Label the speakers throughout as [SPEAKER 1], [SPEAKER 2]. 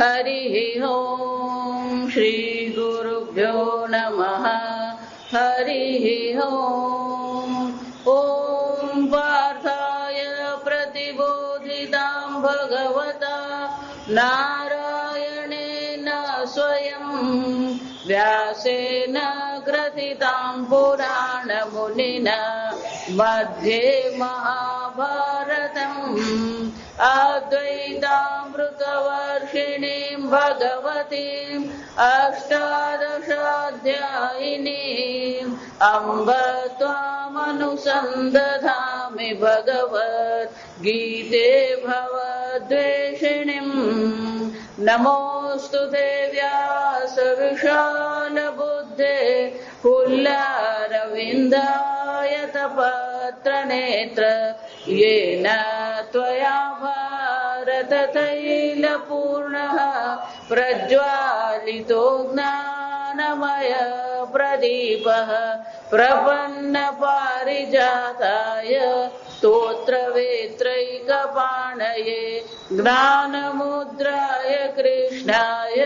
[SPEAKER 1] हरिः ओम् श्री गुरुभ्यो नमः हरिः ओम् ॐ पार्थाय प्रतिबोधितां भगवता नारायणेन स्वयं व्यासेन ग्रथितां पुराणमुनिना मध्ये महाभारतम् अद्वैतामृतवर्षिणीं भगवतीम् अष्टादशाध्यायिनीम् अम्ब त्वामनुसन्दधामि भगवद्गीते भवद्वेषिणीम् नमोऽस्तु ते व्यासविशालबुद्धे पुल्लारविन्दायतपत्रनेत्र येन त्वया भारततैलपूर्णः प्रज्वालितो ज्ञानमय प्रदीपः प्रपन्नपारिजाताय स्तोत्रवेत्रैकपाणये ज्ञानमुद्राय कृष्णाय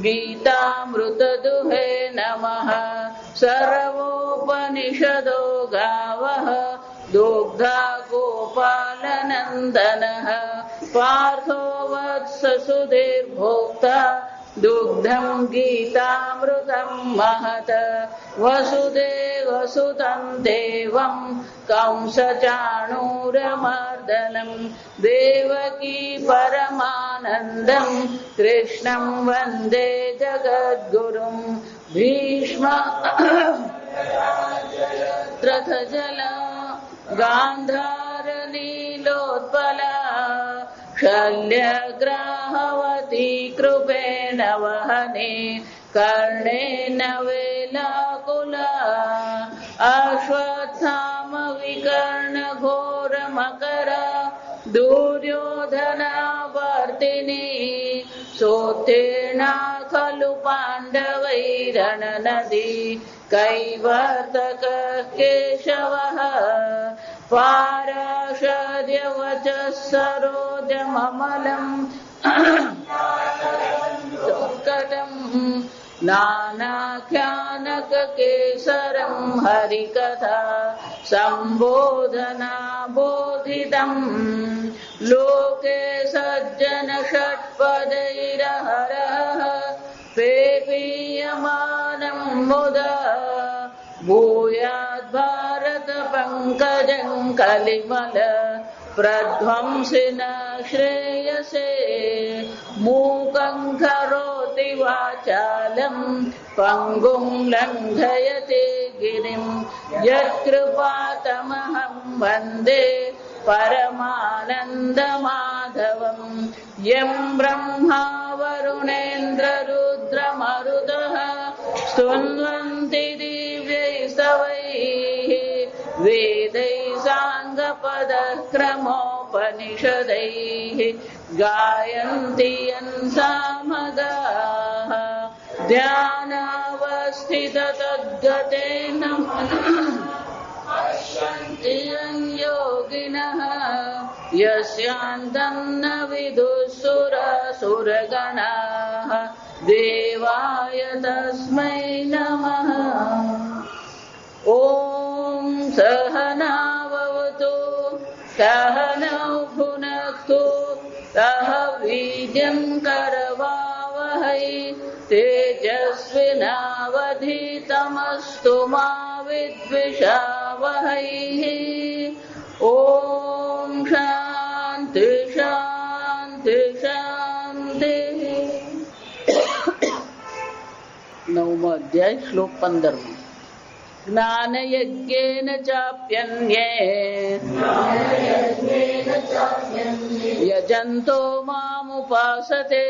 [SPEAKER 1] गीतामृतदुहे नमः सर्वोपनिषदो गावः दुग्धा गोपालनन्दनः पार्थो वत्ससुधीर्भोक्ता दुग्धं गीतामृतं महत वसुदेवसुतं देवं कंसचाणूरमर्दनं देवकी परमानन्दं कृष्णं वन्दे जगद्गुरुं भीष्म रथजला गान्धारनीलोत्पला शल्यग्राहवती कृपेण वहने कर्णेन वेलाकुला अश्वत्थामविकर्णघोरमकरा दुर्योधनावर्तिनी सोत्तीर्णा खलु पाण्डवैरणनदी कैवर्तकः केशवः पाराशर्यवचः सरोजममलम् दुःखदम् नानाख्यानककेसरं हरिकथा सम्बोधना बोधितम् लोके सज्जन षट्पदैरहरः पेपीयमानं मुदा भूयाद्भारत पङ्कजं कलिमल प्रध्वंसिन श्रेयसे मूकं करोति वाचालं पङ्गुं लङ्घयते गिरिं यत्कृपातमहं वन्दे परमानन्दमाधवं यं ब्रह्मा वरुणेन्द्ररुद्रमरुतः स्तुन्वन्ति दिव्यैस्तवैः वेदैः साङ्गपदक्रमोपनिषदैः गायन्ति यन्सामगाः ध्यानावस्थिततद्गतेन पश्यन्ति योगिनः यस्यान्तं न विदुःसुरसुरगणाः देवाय तस्मै नमः। ॐ सहनाववतु सहनौ भुनक्तु सह वीर्यं करवावहै तेजस्विनावधीतमस्तु मा विद्विषावहै। ॐ शान्ति शान्ति शान्तिः। 9मो अध्याय श्लोक 15। ज्ञानयज्ञेन चाप्यन्ये यजन्तो मामुपासते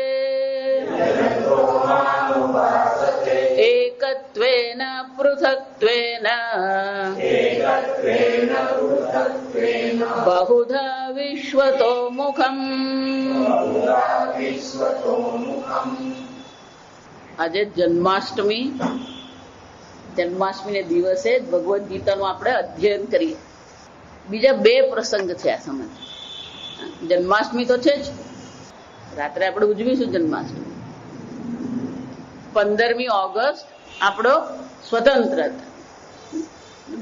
[SPEAKER 1] एकत्वेन पृथक्त्वेन बहुधा विश्वतो मुखम्। આજે જન્માષ્ટમી જન્માષ્ટમી દિવસે ભગવદ્ ગીતાનું આપણે અધ્યયન કરીએ. બીજા બે પ્રસંગ છે આ સમય. જન્માષ્ટમી તો છે જ, રાત્રે આપણે ઉજવીશું જન્માષ્ટમી. 15મી ઓગસ્ટ આપણો સ્વતંત્રતા.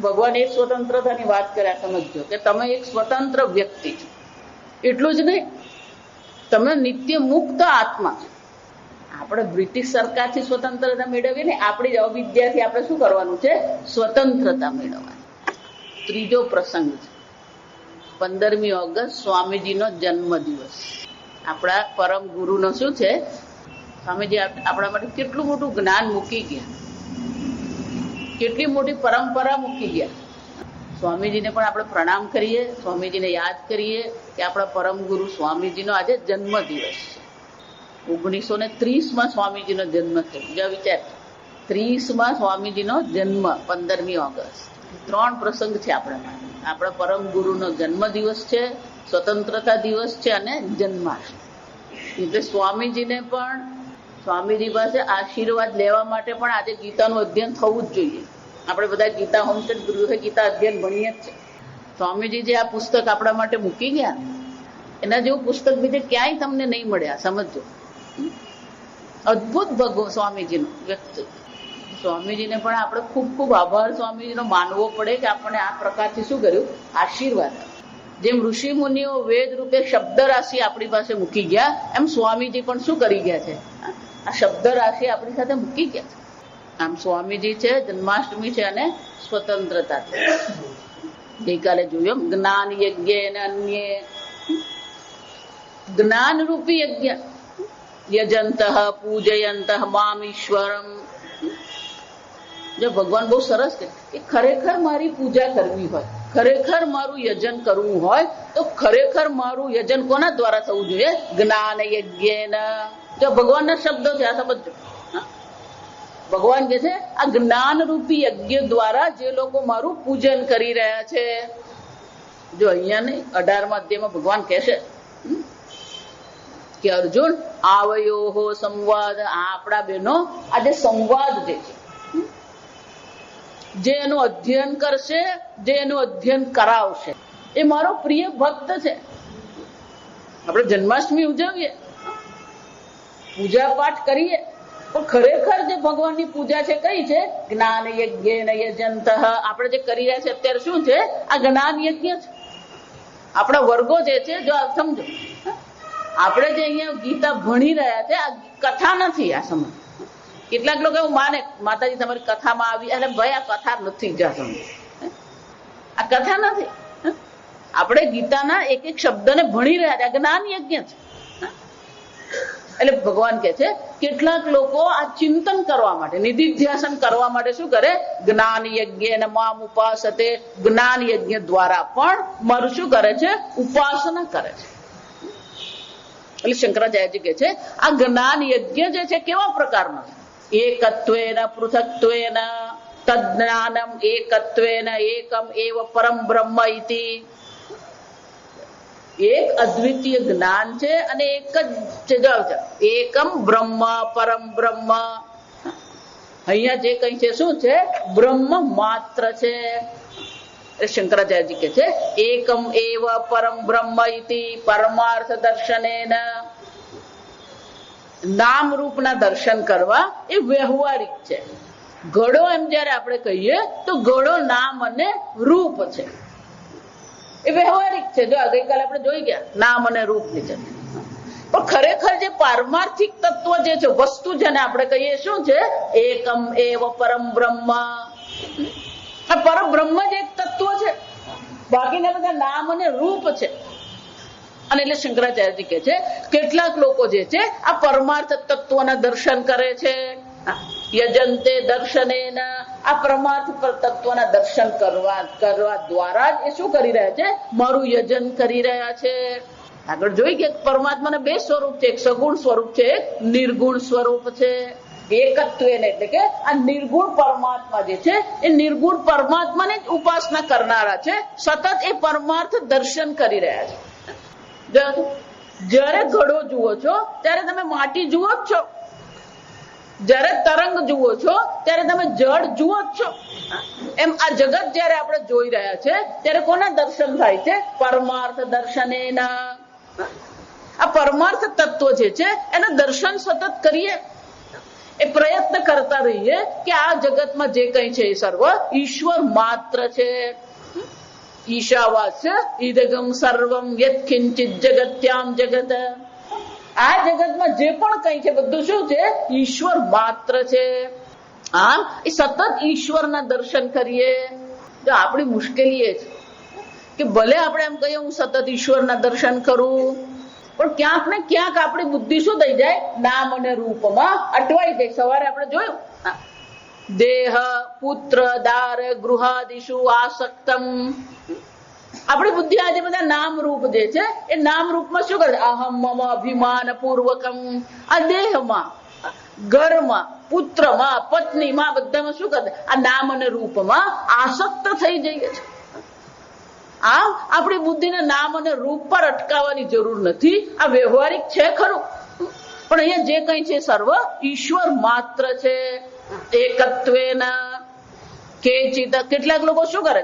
[SPEAKER 1] ભગવાન એક સ્વતંત્રતાની વાત કર્યા, સમજો કે તમે એક સ્વતંત્ર વ્યક્તિ છો. એટલું જ નહીં, તમે નિત્ય મુક્ત આત્મા છો. આપણે બ્રિટિશ સરકારથી સ્વતંત્રતા મેળવીએ ને, આપણી અવિદ્યાથી આપણે શું કરવાનું છે? સ્વતંત્રતા મેળવવાની. ત્રીજો પ્રસંગ છે 15મી ઓગસ્ટ, સ્વામીજીનો જન્મદિવસ. આપણા પરમ ગુરુનો શું છે? સ્વામીજી આપણા માટે કેટલું મોટું જ્ઞાન મૂકી ગયા, કેટલી મોટી પરંપરા મૂકી ગયા. સ્વામીજીને પણ આપણે પ્રણામ કરીએ, સ્વામીજીને યાદ કરીએ કે આપણા પરમ ગુરુ સ્વામીજીનો આજે જન્મદિવસ છે. 1930માં સ્વામીજીનો જન્મ થયો. જો વિચાર, 30માં સ્વામીજીનો જન્મ 15મી ઓગસ્ટ. 3 પ્રસંગ છે આપણા માટે. આપણા પરમ ગુરુનો જન્મદિવસ છે, સ્વતંત્રતા દિવસ છે અને જન્માષ્ટમી. એટલે સ્વામીજીને પણ, સ્વામીજી પાસે આશીર્વાદ લેવા માટે પણ આજે ગીતાનું અધ્યયન થવું જ જોઈએ. આપણે બધા ગીતા હોમસ્ટેડ ગૃહે ગીતા અધ્યયન ભણીએ જ છે. સ્વામીજી જે આ પુસ્તક આપણા માટે મૂકી ગયા, એના જેવું પુસ્તક બીજે ક્યાંય તમને નહીં મળ્યા. સમજો, અદભુત સ્વામીજીનું વ્યક્તિત્વ. સ્વામીજીને પણ આપણે ખૂબ ખૂબ આભાર સ્વામીજીનો માનવો પડે કે આપણને આ પ્રકારથી શું કર્યું? આશીર્વાદ. જેમ ઋષિ મુનિઓ વેદ રૂપે શબ્દ રાશિ આપણી પાસે મૂકી ગયા, એમ સ્વામીજી પણ શું કરી ગયા છે? આ શબ્દ રાશિ આપણી સાથે મૂકી ગયા છે. આમ સ્વામીજી છે, જન્માષ્ટમી છે અને સ્વતંત્રતા છે. ગઈકાલે જોયું જ્ઞાન યજ્ઞ અન્ય જ્ઞાન રૂપી યજ્ઞ યજંત પૂજયંત મામ ઈશ્વરમ. જો ભગવાન બહુ સરસ કે ખરેખર મારી પૂજા કરવી હોય, ખરેખર મારું યજન કરવું હોય તો ખરેખર મારું યજન કોના દ્વારા થવું જોઈએ? જ્ઞાન યજ્ઞ. જો ભગવાનના શબ્દો છે, આ સમજો. ભગવાન કે છે આ જ્ઞાન રૂપી યજ્ઞ દ્વારા જે લોકો મારું પૂજન કરી રહ્યા છે. જો અહીંયા નહીં, 18મા અધ્યાયમાં ભગવાન કહેશે કે અર્જુન આવયો સંવાદ. આપણા બેનો આજે સંવાદ જે છે, જે એનું અધ્યયન કરશે, જે એનું અધ્યયન કરાવશે, એ મારો પ્રિય ભક્ત છે. આપણે જન્માષ્ટમી ઉજવીએ, પૂજા પાઠ કરીએ, પણ ખરેખર જે ભગવાનની પૂજા છે કઈ છે? જ્ઞાન યજ્ઞ યજંત. આપણે જે કરી રહ્યા છે અત્યારે શું છે? આ જ્ઞાન યજ્ઞ છે. આપણા વર્ગો જે છે, જો સમજો, આપણે જે અહીંયા ગીતા ભણી રહ્યા છે, આ કથા નથી. આ સમજ, કેટલાક લોકો એવું માને માતાજી તમારી કથામાં આવી, અરે ભાઈ આ કથા નથી. જા સમજો, આ કથા નથી. આપણે ગીતાના એક એક શબ્દને ભણી રહ્યા છે, આ જ્ઞાન યજ્ઞ છે. એટલે ભગવાન કે છે કેટલાક લોકો આ ચિંતન કરવા માટે, નિધિધ્યાસન કરવા માટે શું કરે? જ્ઞાન યજ્ઞ અને મામ ઉપાસતે. જ્ઞાન યજ્ઞ દ્વારા પણ મારું શું કરે છે? ઉપાસના કરે છે. એટલે શંકરાચાર્યજી કે છે આ જ્ઞાન યજ્ઞ જે છે કેવા પ્રકારનો છે? એકત્વેન પૃથક્ત્વેન તજ્ઞાનમ એકત્વેન એકમ એવ પરમ બ્રહ્મ ઇતિ. એક અદ્વિતીય જ્ઞાન છે અને એક જ છે, એકમ બ્રહ્મ પરમ બ્રહ્મ. અહીંયા જે કઈ છે શું છે? બ્રહ્મ માત્ર છે. શંકરાચાર્યજી કે છે એકમ એવ પરમ બ્રહ્મ ઇતિ પરમાર્થ દર્શનેન. નામ રૂપના દર્શન કરવા એ વ્યવહારિક છે. ઘડો એમ જયારે આપણે કહીએ તો ઘડો નામ અને રૂપ છે, એ વ્યવહારિક છે. જો ગઈકાલે આપણે જોઈ ગયા નામ અને રૂપ ની છે. પણ ખરેખર જે પારમાર્થિક તત્વ જે છે, વસ્તુ જેને આપણે કહીએ શું છે? એકમ એવ પરમ બ્રહ્મ. આ પરબ્રહ્મ જ એક તત્વ છે, બાકીના બધા નામ અને રૂપ છે. અને એટલે શંકરાચાર્યજી કે છે કેટલાક લોકો જે છે આ પરમાર્થ તત્વના દર્શન કરે છે. યજંતે દર્શનેન. આ પરમાર્થ તત્વના દર્શન કરવા દ્વારા જ એ શું કરી રહ્યા છે? મારું યજન કરી રહ્યા છે. આગળ જોઈ કે પરમાત્માના 2 સ્વરૂપ છે, એક સગુણ સ્વરૂપ છે, એક નિર્ગુણ સ્વરૂપ છે. એકત્વેન એટલે કે આ નિર્ગુણ પરમાત્મા જે છે એ નિર્ગુણ પરમાત્માને જ ઉપાસના કરનારા છે. સતત એ પરમાર્થ દર્શન કરી રહ્યા છે. જયારે ઘડો જુઓ છો ત્યારે તમે માટી જુઓ જ છો, જયારે તરંગ જુઓ છો ત્યારે તમે જળ જુઓ જ છો. એમ આ જગત જયારે આપણે જોઈ રહ્યા છે ત્યારે કોના દર્શન થાય છે? પરમાર્થ દર્શનેના. આ પરમાર્થ તત્વ જે છે એનું દર્શન સતત કરીએ, એ પ્રયત્ન કરતા રહીએ કે આ જગતમાં જે કઈ છે એ સર્વ ઈશ્વર માત્ર છે. ઈશાવાસ્ય ઇદગમ સર્વમ યત્કિંચિત જગત્યામ જગત. આ જગતમાં જે પણ કઈ છે બધું શું છે? ઈશ્વર માત્ર છે. આમ એ સતત ઈશ્વરના દર્શન કરીએ. તો આપણી મુશ્કેલી એ છે કે ભલે આપણે એમ કહીએ હું સતત ઈશ્વરના દર્શન કરું, પણ ક્યાંક ને ક્યાંક આપણી બુદ્ધિ શું થઈ જાય? નામ અને રૂપમાં અટવાઈ જાય. સવારે આપણે જોયું, દેહ પુત્ર દાર ગૃહાદિશુ આસક્તમ. આપણી બુદ્ધિ આજે બધા નામ રૂપ જે છે એ નામ રૂપમાં શું કરે? અહમ મમ અભિમાન પૂર્વકમ. આ દેહમાં, ઘરમાં, પુત્રમાં, પત્નીમાં, બધામાં શું કરે? આ નામ અને રૂપમાં આસક્ત થઈ જઈએ છે. આમ આપણી બુદ્ધિને નામ અને રૂપ પર અટકાવવાની જરૂર નથી. આ વ્યવહારિક છે ખરું, પણ અહીંયા જે કઈ છે સર્વ ઈશ્વર માત્ર છે. એકત્વેના કેચિત. કેટલાક લોકો શું કરે?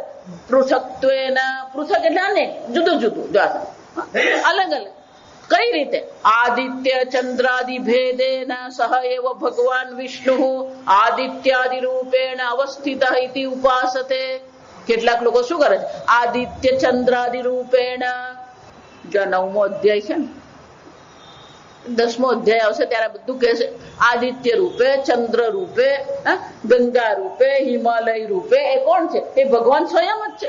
[SPEAKER 1] પૃથક્ત્વેના. પૃથક એટલે અનેક, જુદું જુદું, અલગ અલગ. કઈ રીતે? આદિત્ય ચંદ્રાદિ ભેદેન સહ એવ ભગવાન વિષ્ણુ આદિત્યાદિ રૂપેણ અવસ્થિત ઇતિ ઉપાસતે. કેટલાક લોકો શું કરે છે? આદિત્ય ચંદ્રાદિ રૂપેણ. જો 9મો અધ્યાય છે ને, 10મો અધ્યાય આવશે ત્યારે બધું કહેશે. આદિત્ય રૂપે, ચંદ્ર રૂપે, ગંગા રૂપે, હિમાલય રૂપે. એ કોણ છે? એ ભગવાન સ્વયં જ છે.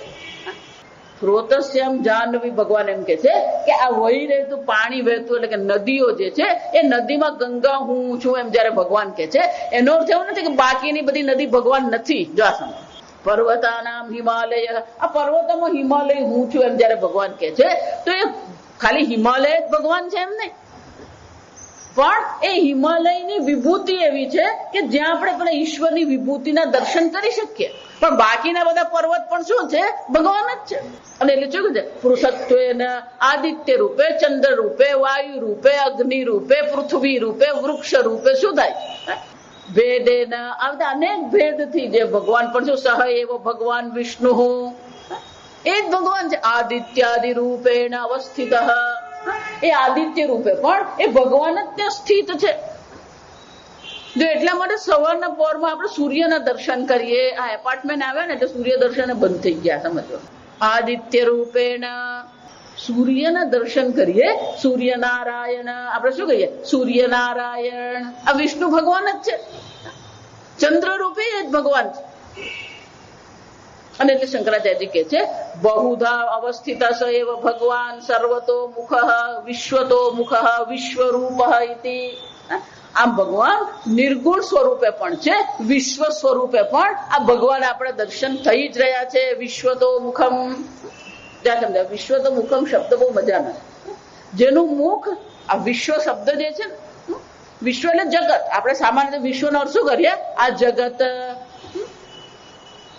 [SPEAKER 1] સ્રોતસ્યમ જાહ્નવી ભગવાન એમ કે છે કે આ વહી રહેતું પાણી વહેતું એટલે કે નદીઓ જે છે એ નદીમાં ગંગા હું છું એમ જયારે ભગવાન કે છે, એનો અર્થ એવો નથી કે બાકીની બધી નદી ભગવાન નથી. જો આ સમજ. પર્વતાનામ હિમાલય. આ પર્વતોમાં હિમાલય હું છું એમ જયારે ભગવાન કે છે, તો એ ખાલી હિમાલય જ ભગવાન છે એમ નહીં, પણ એ હિમાલયની વિભૂતિ એવી છે કે જ્યાં આપણે પેલા ઈશ્વરની વિભૂતિના દર્શન કરી શકીએ. પણ બાકીના બધા પર્વત પણ શું છે? ભગવાન જ છે. અને એટલે શું છે? પૃથક્ત્વેન આદિત્ય રૂપે, ચંદ્ર રૂપે, વાયુ રૂપે, અગ્નિ રૂપે, પૃથ્વી રૂપે, વૃક્ષ રૂપે. શું થાય? ભેદેન. આ બધા અનેક ભેદથી જે ભગવાન પણ શું? સહ એવ ભગવાન વિષ્ણુ. એ જ ભગવાન છે. આદિત્યાદિ રૂપેણ અવસ્થિત. એ આદિત્ય રૂપે પણ એ ભગવાન જ ત્યાં સ્થિત છે. જો એટલા માટે સવારના પહોરમાં આપણે સૂર્યના દર્શન કરીએ. આ એપાર્ટમેન્ટ આવ્યા ને એટલે સૂર્ય દર્શન બંધ થઈ ગયા, સમજો. આદિત્ય રૂપેણ સૂર્યના દર્શન કરીએ. સૂર્યનારાયણ. આપણે શું કહીએ? સૂર્યનારાયણ. આ વિષ્ણુ ભગવાન જ છે. ચંદ્ર રૂપે એ જ ભગવાન છે. અને એટલે શંકરાચાર્ય કે છે બહુધા અવસ્થિત સએવ ભગવાન સર્વતો મુખ વિશ્વતો મુખ વિશ્વરૂપ ઇતિ. આમ ભગવાન નિર્ગુણ સ્વરૂપે પણ છે, વિશ્વ સ્વરૂપે પણ આ ભગવાન આપણે દર્શન થઈ જ રહ્યા છે. વિશ્વતો મુખમ. ત્યાં સમજાય. વિશ્વતો મુખમ શબ્દ બહુ મજાનો. જેનું મુખ, આ વિશ્વ શબ્દ જે છે ને, વિશ્વ એટલે જગત. આપણે સામાન્ય વિશ્વનો અર્થ શું કરીએ? આ જગત.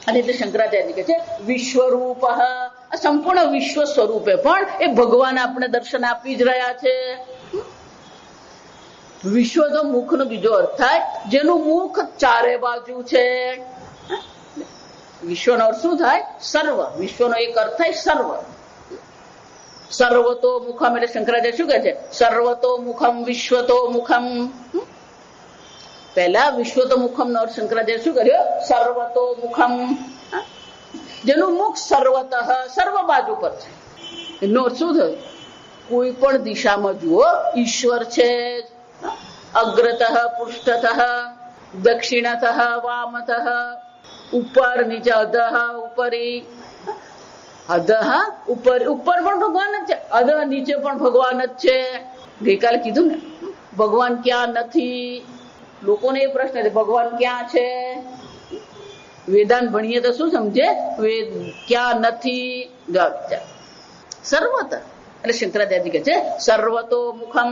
[SPEAKER 1] અને એટલે શંકરાચાર્ય કે છે વિશ્વરૂપ. સંપૂર્ણ વિશ્વ સ્વરૂપે પણ એ ભગવાન આપણે દર્શન આપી જ રહ્યા છે. વિશ્વ તો મુખ નો બીજો અર્થ થાય જેનું મુખ ચારે બાજુ છે. વિશ્વનો અર્થ શું થાય? સર્વ. વિશ્વનો એક અર્થ થાય સર્વ. સર્વતો મુખમ એટલે શંકરાચાર્ય શું કહે છે? સર્વતો મુખમ વિશ્વતો મુખમ. પહેલા વિશ્વતો મુખમ નો અર્થ શંકરાચાર્ય શું કર્યો? સર્વતો મુખમ. જેનું મુખ સર્વતઃ, સર્વ બાજુ પર છે. એનો અર્થ શું થયો? કોઈ પણ દિશામાં જુઓ ઈશ્વર છે. અગ્રતઃ પૃષ્ઠતઃ દક્ષિણતઃ વામતઃ ઉપર નીચે અધઃ ઉપરી. અધઃ ઉપર, ઉપર પણ ભગવાન જ છે. અધઃ નીચે પણ ભગવાન જ છે. ગઈકાલે કીધું ને ભગવાન ક્યાં નથી. લોકોને એ પ્રશ્ન છે ભગવાન ક્યાં છે? વેદાંત ભણીએ તો શું સમજે? વેદ ક્યાં નથી. સર્વત્ર. એટલે શંકરાચાર્ય કહે છે સર્વતો મુખમ.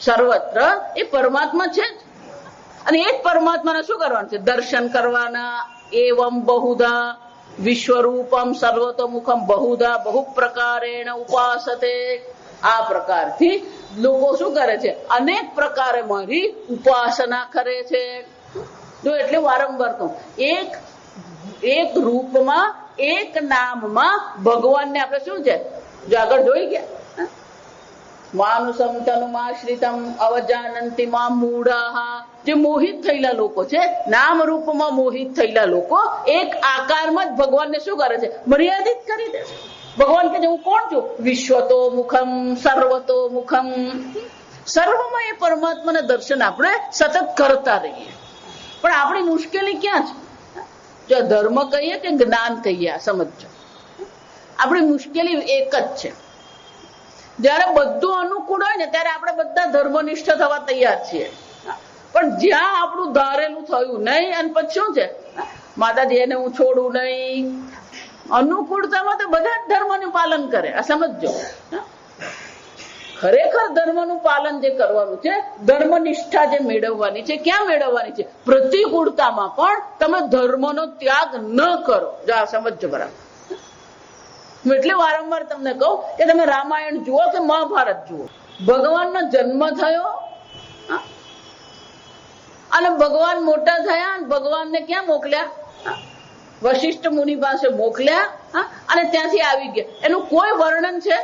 [SPEAKER 1] સર્વત્ર એ પરમાત્મા છે જ. અને એ જ પરમાત્માના શું કરવાનું છે? દર્શન કરવાના. એવમ બહુધા વિશ્વરૂપમ સર્વતો મુખમ બહુધા બહુ પ્રકારેણ ઉપાસતે. આ પ્રકારથી લોકો શું કરે છે? અનેક પ્રકારે મારી ઉપાસના કરે છે. જો એટલે વારંવાર કહું, એક રૂપમાં, એક નામમાં ભગવાનને આપણે શું છે? જો આગળ જોઈ ગયા માનુષમ તનુમાશ્રિતમ અવજાનંતિ મા મૂઢાઃ. જે મોહિત થયેલા લોકો છે, નામ રૂપમાં મોહિત થયેલા લોકો એક આકારમાં જ ભગવાનને શું કરે છે? મર્યાદિત કરી દે છે. ભગવાન કે હું કોણ છું? વિશ્વતો મુખમ સર્વતો મુખમ. સર્વમાં એ પરમાત્માના દર્શન આપણે સતત કરતા રહીએ. પણ આપણી મુશ્કેલી ક્યાં છે? જો ધર્મ કહીએ કે જ્ઞાન કહીએ, સમજો આપણી મુશ્કેલી એક જ છે. જયારે બધું અનુકૂળ હોય ને ત્યારે આપણે બધા ધર્મનિષ્ઠ થવા તૈયાર છીએ. પણ જ્યાં આપણું ધારેલું થયું નહીં અને પછી શું છે? માતાજી એને હું છોડું નહીં. અનુકૂળતામાં તો બધા જ ધર્મનું પાલન કરે. આ સમજો, ખરેખર ધર્મનું પાલન જે કરવાનું છે, ધર્મનિષ્ઠા જે મેળવવાની છે, ક્યાં મેળવવાની છે? પ્રતિકૂળતામાં પણ તમે ધર્મનો ત્યાગ ન કરો. જો આ સમજો બરાબર. હું એટલે વારંવાર તમને કહું કે તમે રામાયણ જુઓ કે મહાભારત જુઓ. ભગવાનનો જન્મ થયો અને ભગવાન મોટા થયા અને ભગવાનને ક્યાં મોકલ્યા? વશિષ્ઠ મુનિ પાસે મોકલ્યા અને ત્યાંથી આવી ગયા. એનું કોઈ વર્ણન છે?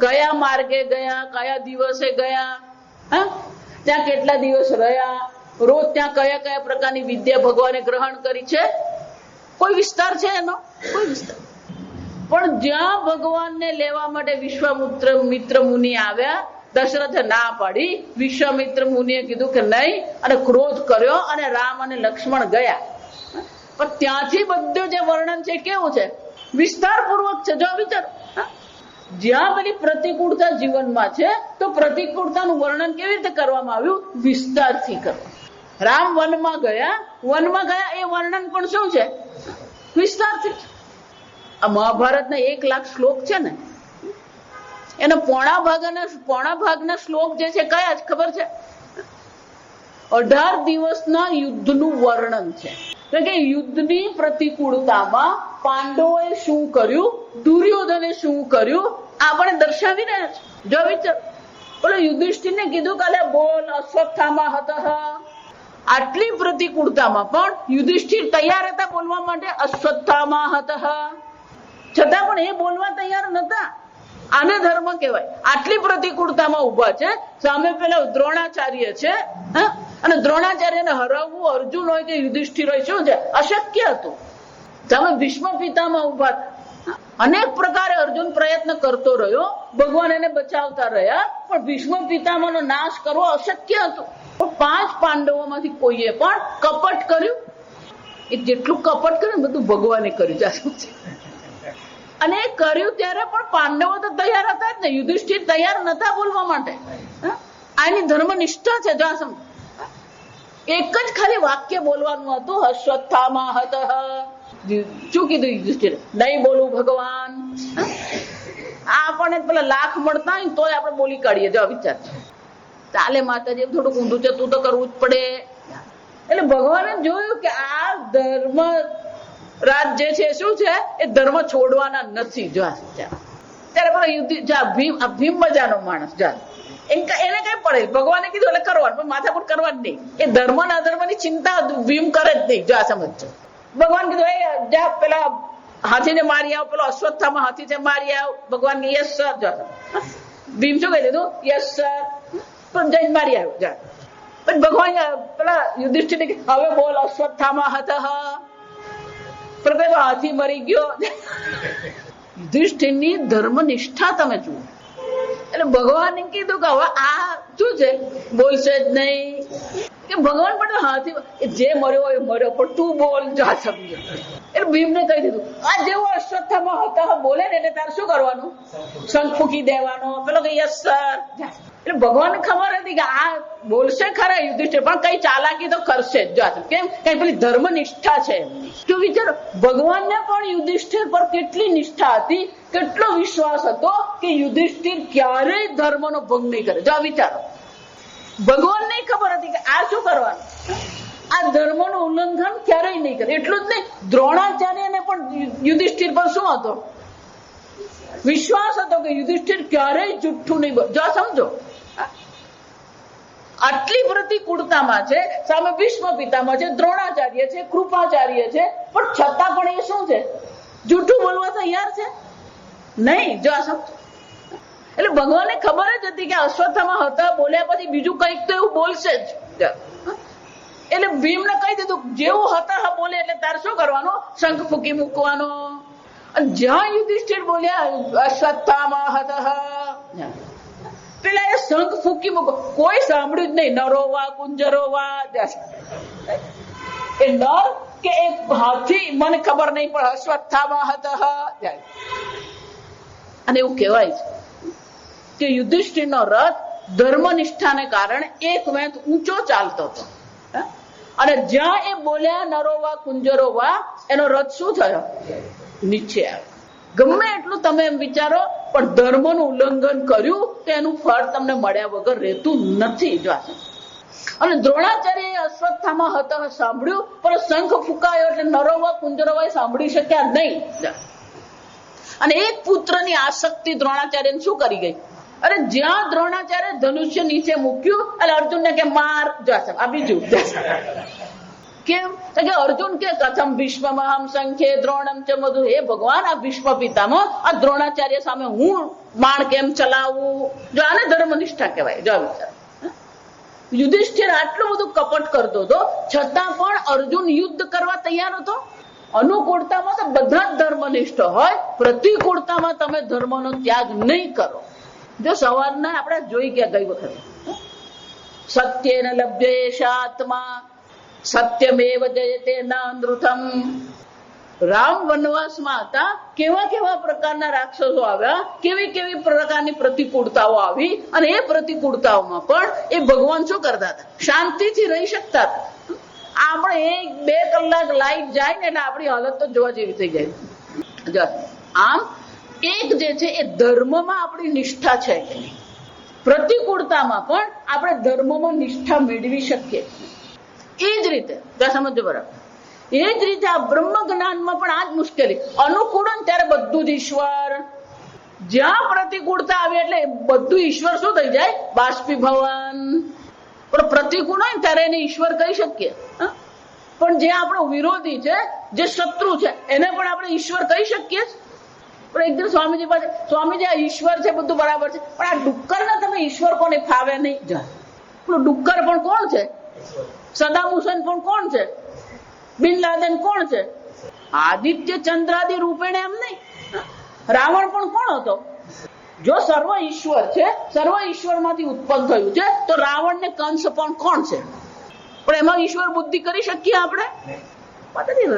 [SPEAKER 1] કયા માર્ગે ગયા, કયા દિવસે ગયા, ત્યાં કેટલા દિવસ રહ્યા, રોજ ત્યાં કયા કયા પ્રકારની વિદ્યા ભગવાને ગ્રહણ કરી છે? કોઈ વિસ્તાર છે એનો? કોઈ વિસ્તાર. પણ જ્યાં ભગવાનને લેવા માટે વિશ્વામિત્ર મુનિ આવ્યા, દશરથે ના પાડી. વિશ્વામિત્ર મુનિએ કીધું કે નહીં અને ક્રોધ કર્યો અને રામ અને લક્ષ્મણ ગયા. પણ ત્યાંથી બધું જે વર્ણન છે કેવું છે? વિસ્તારપૂર્વક છે. જો વિચારો, જ્યાં પેલી પ્રતિકૂળતા જીવનમાં છે તો પ્રતિકૂળતાનું વર્ણન કેવી રીતે કરવામાં આવ્યું? વિસ્તારથી કરવા. રામ વનમાં ગયા એ વર્ણન પણ શું છે? વિસ્તારથી. આ મહાભારતના 1 લાખ શ્લોક છે ને, એના પોણા ભાગના શ્લોક જે છે કયા જ ખબર છે? 18 દિવસના યુદ્ધનું વર્ણન છે. કે યુદ્ધની પ્રતિકૂળતામાં પાંડવોએ શું કર્યું, દુર્યોધને શું કર્યું, આપણે દર્શાવી રહ્યા છે. જો વિચાર, બોલો યુધિષ્ઠિરને કીધું કાલે બોલ અશ્વત્થામા હતઃ. આટલી પ્રતિકૂળતામાં પણ યુધિષ્ઠિર તૈયાર હતા બોલવા માટે, અશ્વત્થામા હતઃ. છતાં પણ એ બોલવા તૈયાર નતા. આને ધર્મ કહેવાય. આટલી પ્રતિકૂળતામાં ઉભા છે, સામે પેલા દ્રોણાચાર્ય છે, અને દ્રોણાચાર્યને હરાવવું અર્જુન હોય કે યુધિષ્ઠિર હોય શું છે? અશક્ય હતું. સામે ભીષ્મ પિતામાં ઉભા. અનેક પ્રકારે અર્જુન પ્રયત્ન કરતો રહ્યો, ભગવાન એને બચાવતા રહ્યા, પણ ભીષ્મ પિતામાનો નાશ કરવો અશક્ય હતું. 5 પાંડવોમાંથી કોઈએ પણ કપટ કર્યું? એ જેટલું કપટ કર્યું બધું ભગવાને કર્યું. અને એ કર્યું ત્યારે પણ પાંડવો તો તૈયાર હતા જ ને. યુધિષ્ઠિર તૈયાર નતા બોલવા માટે. આની ધર્મનિષ્ઠા છે. જો સમજ, એક જ ખાલી વાક્ય બોલવાનું હતું, અશ્વત્થામા હતઃ. શું કીધું યુધિષ્ઠિરે? નહીં બોલું ભગવાન. આપણને પેલા લાખ મળતા હોય તોય આપણે બોલી કાઢીએ. જો વિચાર ચાલે, માતાજી થોડુંક ઊંધું છે, તું તો કરવું જ પડે. એટલે ભગવાને જોયું કે આ ધર્મ રાજ જે છે શું છે? એ ધર્મ છોડવાના નથી. જો ત્યારે પેલા યુધિ ભીમ મજાનો માણસ, એને કઈ પડે, ભગવાને કીધું એટલે કરવાનું, પણ માથાકૂટ કરવાનું નહીં. એ ધર્મ ને અધર્મની ચિંતા ભીમ કરે જ નહીં. જો આ સમજો, ભગવાન કીધું એ જા પેલા હાથીને મારી આવ, પેલો અશ્વત્થામાં હાથી છે મારી આવ. ભગવાન કે યસ સર. જો ભીમ શું કહી દીધું? Yes sir. પણ જઈને મારી આવ્યો. જા પણ ભગવાન પેલા યુધિષ્ઠિર હવે બોલ અશ્વત્થામા હતઃ. હાથી મરી ગયો. યુધિષ્ઠિરની ધર્મનિષ્ઠા તમે જુઓ. એટલે ભગવાને કીધું કે હવે આ શું છે? બોલશે જ નહીં. કે ભગવાન પણ હાથી જે મર્યો એ મર્યો, પણ તું બોલ. જા સમજો. એટલે ભીમને કહી દીધું આ જેવો અશ્વત્થામા હતા બોલે ને એટલે તારે શું કરવાનું? શંખ ફૂકી દેવાનો. પેલો કે યસ સર. એટલે ભગવાનને ખબર હતી કે આ બોલશે ખરા યુધિષ્ઠિર, પણ કઈ ચાલાકી તો કરશે જ. કેમ? કઈ પેલી ધર્મનિષ્ઠા છે એમની. તો વિચારો, ભગવાનને પણ યુધિષ્ઠિર પર કેટલી નિષ્ઠા હતી, કેટલો વિશ્વાસ હતો કે યુધિષ્ઠિર ક્યારેય ધર્મનો ભંગ નહીં કરે. જો વિચારો, ભગવાનને ખબર હતી કે આ શું કરવાનું, આ ધર્મનું ઉલ્લંઘન ક્યારેય નહીં કરે. એટલું જ નહીં, દ્રોણાચાર્યને પણ યુધિષ્ઠિર પર શું હતો? વિશ્વાસ હતો કે યુધિષ્ઠિર ક્યારેય જુઠ્ઠું નહીં બોલે. જો સમજો, આટલી પ્રતિકૂળતામાં છે, સામે ભીષ્મ પિતામાં છે, દ્રોણાચાર્ય છે, કૃપાચાર્ય છે, પણ છતાં પણ એ શું છે? જૂઠું બોલવા તૈયાર છે નહીં. જો સમજો, એટલે ભગવાનને ખબર જ હતી કે અશ્વત્થામા હતા બોલ્યા પછી બીજું કંઈક તો એવું બોલશે જ. એટલે ભીમને કહી દીધું જેવું હતા બોલે એટલે તારે શું કરવાનું, શંખ ફૂકી મૂકવાનો. અને જ્યાં યુધિષ્ઠિર બોલ્યા અશ્વત્થામા હતા, પેલા એ શંખ ફૂકી મૂકો, કોઈ સાંભળ્યું જ નહીં. નરોવા કુંજરોવા, એ નર કે એક હાથી મને ખબર નહીં, પણ અશ્વત્થામા હતા. અને એવું કહેવાય છે કે યુધિષ્ઠિરનો રથ ધર્મનિષ્ઠાને કારણે એક વેંત ઊંચો ચાલતો હતો. અને જ્યાં એ બોલ્યા નરોવા કુંજરોવા, એનો રથ શું થયો, નીચે આવ્યો. ગમે એટલું તમે એમ વિચારો, પણ ધર્મનું ઉલ્લંઘન કર્યું તો એનું ફળ તમને મળ્યા વગર રહેતું નથી. જો અને દ્રોણાચાર્ય અશ્વત્થામા હતા સાંભળ્યું, પણ શંખ ફૂંકાયો એટલે નરોવા કુંજરોવા સાંભળી શક્યા નહીં. અને એક પુત્રની આસક્તિ દ્રોણાચાર્યને શું કરી ગઈ, અરે જ્યાં દ્રોણાચાર્ય ધનુષ્ય નીચે મૂક્યું એટલે અર્જુનને કે માર. આ બીજું કેમ કે અર્જુન કે કથમ ભીષ્મહમ સંખ્યે દ્રોણમ ચ મધુ, હે ભગવાન આ ભીષ્મ પિતામાં આ દ્રોણાચાર્ય સામે હું બાણ કેમ ચલાવું. જો આને ધર્મનિષ્ઠા કહેવાય. જો વિચાર, યુધિષ્ઠિર આટલું બધું કપટ કરતો હતો છતાં પણ અર્જુન યુદ્ધ કરવા તૈયાર હતો. અનુકૂળતામાં તો બધા જ ધર્મનિષ્ઠ હોય, પ્રતિકૂળતામાં તમે ધર્મનો ત્યાગ નહીં કરો. જો સવારના આપણે જોઈ ગયા ગઈ વખતે, સત્યેન લભ્યેશાત્મા સત્યમેવ જયતે નાનૃતમ. રામ વનવાસમાં હતા, કેવા કેવા પ્રકારના રાક્ષસો આવ્યા, કેવી કેવી પ્રકારની પ્રતિકૂળતાઓ આવી, અને એ પ્રતિકૂળતાઓમાં પણ એ ભગવાન શું કરતા હતા, શાંતિથી રહી શકતા હતા. આપણે 1-2 કલાક લાઈટ જાય ને એટલે આપણી હાલત તો જોવા જેવી થઈ જાય. આમ એક જે છે એ ધર્મમાં આપણી નિષ્ઠા છે કે નહીં, પ્રતિકૂળતામાં પણ આપણે ધર્મમાં નિષ્ઠા મેળવી શકીએ. એ જ રીતે સમજો બરાબર. એ જ રીતે આ બ્રહ્મ જ્ઞાનમાં પણ આ જ મુશ્કેલી. અનુકૂળ ત્યારે બધું જ ઈશ્વર, જ્યાં પ્રતિકૂળતા આવે એટલે બધું ઈશ્વર શું થઈ જાય, બાષ્પીભવન. પણ પ્રતિકૂળ હોય ત્યારે એને ઈશ્વર કહી શકીએ. પણ જે આપણો વિરોધી છે, જે શત્રુ છે, એને પણ આપણે ઈશ્વર કહી શકીએ. પણ એકદમ સ્વામીજી પાસે, સ્વામીજી આ ઈશ્વર છે બધું બરાબર છે, પણ આ ડુક્કર ને તમે ઈશ્વર કોને ફાવે નહીં. જાય ડુક્કર પણ કોણ છે, સદામ હુસેન પણ કોણ છે, બિન લાદેન કોણ છે, આદિત્ય ચંદ્રાદિ રૂપેણ એમ નહીં. રાવણ પણ કોણ હતો, જો સર્વ ઈશ્વર છે, સર્વ ઈશ્વર માંથી ઉત્પન્ન થયું છે, તો રાવણ ને કંસ પણ કોણ છે. પણ એમાં ઈશ્વર બુદ્ધિ કરી શકીએ આપણે?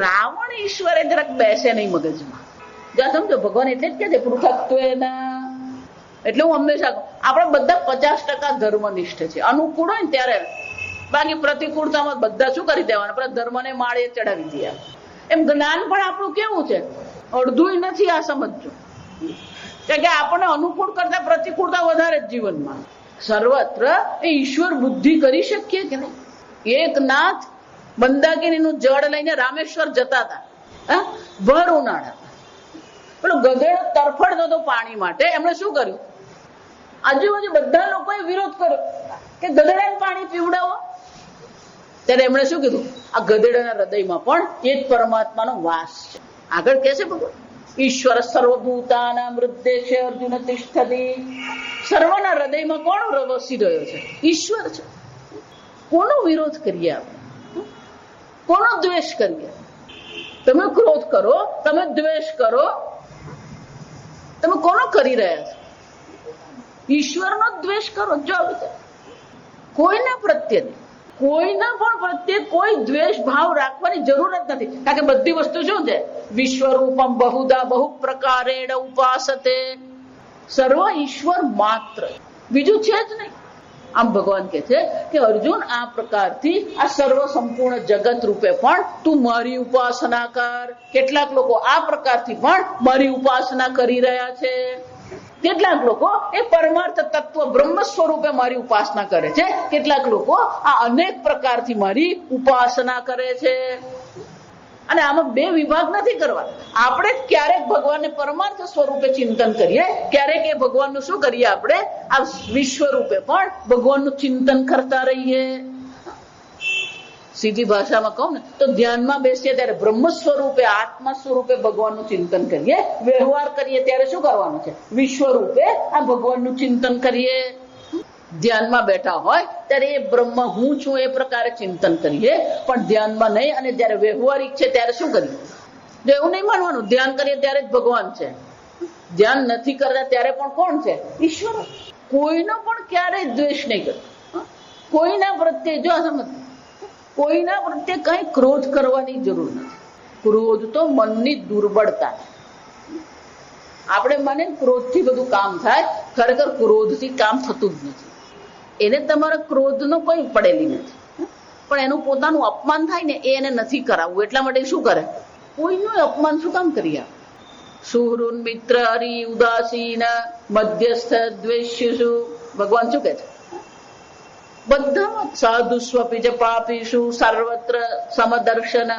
[SPEAKER 1] રાવણ ઈશ્વર એ જરાક બેસે નહીં મગજમાં. જ્યાં સમજો ભગવાન એટલે જ કે છે પૃથક્ત્વેના. એટલે હું હંમેશા કહું, આપણે બધા 50% ધર્મનિષ્ઠ છે. અનુકૂળ હોય ને ત્યારે, બાકી પ્રતિકૂળતામાં બધા શું કરી દેવાના, આપણા ધર્મને માળે ચડાવી દે. એમ જ્ઞાન પણ આપણું કેવું છે, અડધું નથી. આ સમજો કે આપણને અનુકૂળ કરતા પ્રતિકૂળતા વધારે જ જીવનમાં. સર્વત્ર એ ઈશ્વર બુદ્ધિ કરી શકીએ કે નહીં. એક નાથ મંદાકિનીનું જળ લઈને રામેશ્વર જતા હતા, ભર ઉનાળા. પેલો ગધેડો તરફડતો હતો પાણી માટે. એમણે શું કર્યું, આજુબાજુ બધા લોકોએ વિરોધ કર્યો કે ગધેડાને પાણી પીવડાવો. ત્યારે એમણે શું કીધું, આ ગધેડાના હૃદયમાં પણ એ જ પરમાત્માનો વાસ છે. આગળ કે છે ભગવાન, ઈશ્વર સર્વભૂતાનાં હૃદયે અર્જુન તિષ્ઠતિ. સર્વના હૃદયમાં કોણ વસી રહ્યો છે, ઈશ્વર છે. કોનો વિરોધ કરીએ આપણે, કોનો દ્વેષ કરીએ? તમે ક્રોધ કરો, તમે દ્વેષ કરો, તમે કોનો કરી રહ્યા છો? ઈશ્વરનો દ્વેષ કરો. જો કોઈના પ્રત્યે નહીં, કોઈના પણ પ્રત્યે કોઈ દ્વેષ ભાવ રાખવાની જરૂર જ નથી. કારણ કે બધી વસ્તુ શું છે, વિશ્વરૂપમ બહુધા બહુ પ્રકારેણ ઉપાસતે. સર્વ ઈશ્વર માત્ર, બીજું છે જ નહીં. આમ ભગવાન કે છે કે અર્જુન, આ પ્રકારથી આ સર્વ સંપૂર્ણ જગત રૂપે પણ તું મારી ઉપાસના કર. કેટલાક લોકો આ પ્રકારથી પણ મારી ઉપાસના કરી રહ્યા છે. કેટલાક લોકો એ પરમાર્થ તત્વ બ્રહ્મ સ્વરૂપે મારી ઉપાસના કરે છે. કેટલાક લોકો આ અનેક પ્રકારથી મારી ઉપાસના કરે છે. અને આમાં બે વિભાગ નથી કરવા. આપણે ક્યારેક ભગવાનને પરમાર્થ સ્વરૂપે ચિંતન કરીએ, ક્યારેક એ ભગવાનનું શું કરીએ, આપણે આ વિશ્વ રૂપે પણ ભગવાનનું ચિંતન કરતા રહીએ. સીધી ભાષામાં કહું ને તો ધ્યાનમાં બેસીએ ત્યારે બ્રહ્મ સ્વરૂપે આત્મા સ્વરૂપે ભગવાનનું ચિંતન કરીએ, વ્યવહાર કરીએ ત્યારે શું કરવાનું છે? વિશ્વ રૂપે આ ભગવાનનું ચિંતન કરીએ. ધ્યાનમાં બેઠા હોય ત્યારે એ બ્રહ્મ હું છું એ પ્રકારે ચિંતન કરીએ, પણ ધ્યાનમાં નહીં. અને જયારે વ્યવહારિક છે ત્યારે શું કરીએ? જો એવું નહીં માનવાનું ધ્યાન કરીએ ત્યારે જ ભગવાન છે. ધ્યાન નથી કરતા ત્યારે પણ કોણ છે? ઈશ્વર. કોઈનો પણ ક્યારેય દ્વેષ નહીં કરતો. કોઈના પ્રત્યે જો સમજ, કોઈના પ્રત્યે કઈ ક્રોધ કરવાની જરૂર નથી. ક્રોધ તો મનની દુર્બળતા. આપણે માને ક્રોધથી બધું કામ થાય, ખરેખર ક્રોધથી કામ થતું જ નથી. એને તમારા ક્રોધનો કોઈ પડેલી નથી, પણ એનું પોતાનું અપમાન થાય ને એને નથી કરાવવું. એટલા માટે શું કરે? કોઈનું અપમાન શું કામ કરી આપે? સુહૃન મિત્ર હરિ ઉદાસીન મધ્યસ્થ દ્વેષ્યસુ. ભગવાન શું કે છે? બધામાં સાધુ સ્વપી જ પાપીશું સર્વત્ર સમદર્શન.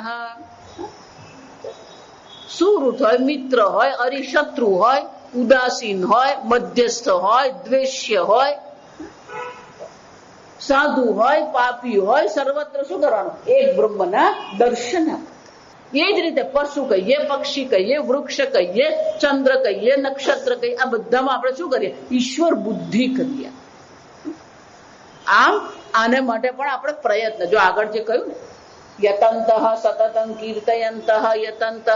[SPEAKER 1] સુહૃત હોય, મિત્ર હોય, અરિશત્રુ હોય, ઉદાસીન હોય, મધ્યસ્થ હોય, દ્વેષ્ય હોય, સાધુ હોય, પાપી હોય, સર્વત્ર શું કરવાનું? એક બ્રહ્મના દર્શન. એ જ રીતે પશુ કહીએ, પક્ષી કહીએ, વૃક્ષ કહીએ, ચંદ્ર કહીએ, નક્ષત્ર કહીએ, આ બધામાં આપણે શું કરીએ? ઈશ્વર બુદ્ધિ કરીએ. આમ આને માટે પણ આપણે પ્રયત્ન, જો આગળ જે કહ્યું ને યતંતઃ સતતં કીર્તયંતઃ યતંતઃ,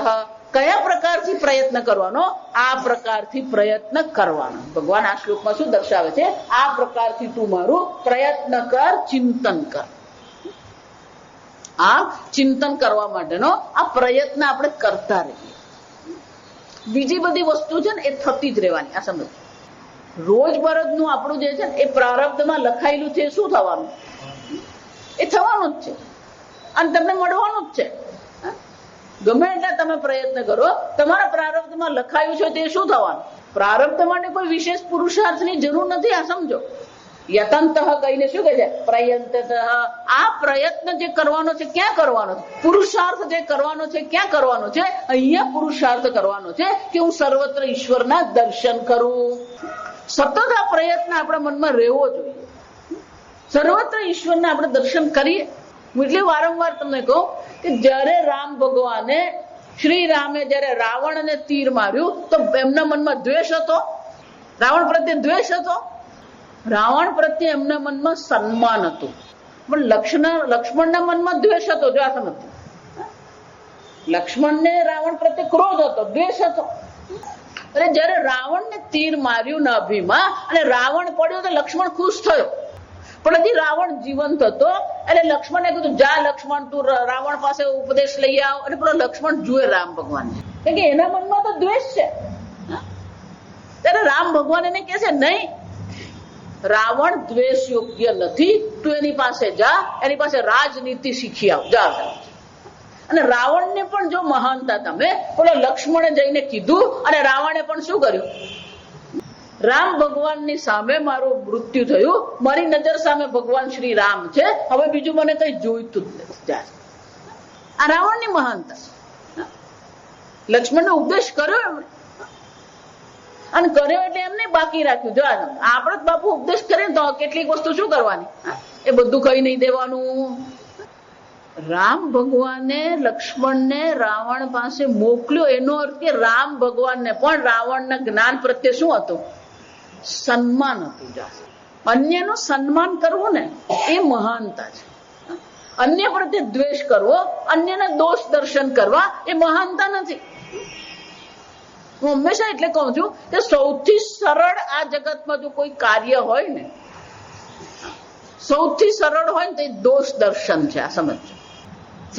[SPEAKER 1] કયા પ્રકારથી પ્રયત્ન કરવાનો? આ પ્રકારથી પ્રયત્ન કરવાનો. ભગવાન આ શ્લોકમાં શું દર્શાવે છે? આ પ્રકારથી તું મારું પ્રયત્ન કર, ચિંતન કર. આ ચિંતન કરવા માટેનો આ પ્રયત્ન આપણે કરતા રહીએ. બીજી બધી વસ્તુ છે ને એ થતી જ રહેવાની. આ સમજ, રોજબરોજનું આપણું જે છે ને એ પ્રારબ્ધમાં લખાયેલું છે. શું થવાનું? એ થવાનું જ છે અને તમને મળવાનું જ છે. ગમે એટલા તમે પ્રયત્ન કરો, તમારા પ્રારબ્ધમાં લખાયું છે તે શું થવાનું? પ્રારબ્ધ માટે કોઈ વિશેષ પુરુષાર્થની જરૂર નથી. આ સમજો. યતંતઃ કહીને શું કહે છે? પ્રયંતઃ. આ પ્રયત્ન જે કરવાનો છે ક્યાં કરવાનો છે? પુરુષાર્થ જે કરવાનો છે ક્યાં કરવાનો છે? અહીંયા પુરુષાર્થ કરવાનો છે કે હું સર્વત્ર ઈશ્વરના દર્શન કરું. સતત આ પ્રયત્ન આપણા મનમાં રહેવો જોઈએ. સર્વત્ર ઈશ્વરના આપણે દર્શન કરીએ. હું એટલે વારંવાર તમને કહું કે જયારે રામ ભગવાને, શ્રી રામે જયારે રાવણને તીર માર્યું તો એમના મનમાં દ્વેષ હતો? રાવણ પ્રત્યે દ્વેષ હતો? રાવણ પ્રત્યે એમના મનમાં સન્માન હતું. પણ લક્ષ્મણના મનમાં દ્વેષ હતો. જો આ સમજ, લક્ષ્મણને રાવણ પ્રત્યે ક્રોધ હતો, દ્વેષ હતો. એટલે જયારે રાવણને તીર માર્યું નાભીમાં અને રાવણ પડ્યો તો લક્ષ્મણ ખુશ થયો. પણ હજી રાવણ જીવંત હતો એટલે લક્ષ્મણે કીધું, જા લક્ષ્મણ તું રાવણ પાસે ઉપદેશ લઈ આવ. અને પેલો લક્ષ્મણ જુએ રામ ભગવાન, કે એના મનમાં તો દ્વેષ છે. ત્યારે રામ ભગવાન એને કહે છે, નહીં, રાવણ દ્વેષ યોગ્ય નથી, તું એની પાસે જા, એની પાસે રાજનીતિ શીખી આવ, જા. અને રાવણને પણ જો મહાનતા તમે, પેલો લક્ષ્મણે જઈને કીધું અને રાવણે પણ શું કર્યું? રામ ભગવાનની સામે મારું મૃત્યુ થયું, મારી નજર સામે ભગવાન શ્રી રામ છે, હવે બીજું મને કઈ જોઈતું જ નથી. આ રાવણની મહાનતા. લક્ષ્મણને ઉપદેશ કર્યો એમણે, અને કર્યો એટલે એમને બાકી રાખ્યું. જો આપણે બાપુ ઉપદેશ કરે તો કેટલીક વસ્તુ શું કરવાની? એ બધું કઈ નહીં દેવાનું. રામ ભગવાને લક્ષ્મણને રાવણ પાસે મોકલ્યો, એનો અર્થ કે રામ ભગવાનને પણ રાવણના જ્ઞાન પ્રત્યે શું હતું? સન્માન હતું. અન્યનું સન્માન કરવું ને એ મહાનતા છે. અન્ય પ્રત્યે દ્વેષ કરવો, અન્યના દોષ દર્શન કરવા એ મહાનતા નથી. હું હંમેશા એટલે કહું છું કે સૌથી સરળ આ જગતમાં જો કોઈ કાર્ય હોય ને, સૌથી સરળ હોય ને તો એ દોષ દર્શન છે. આ સમજો.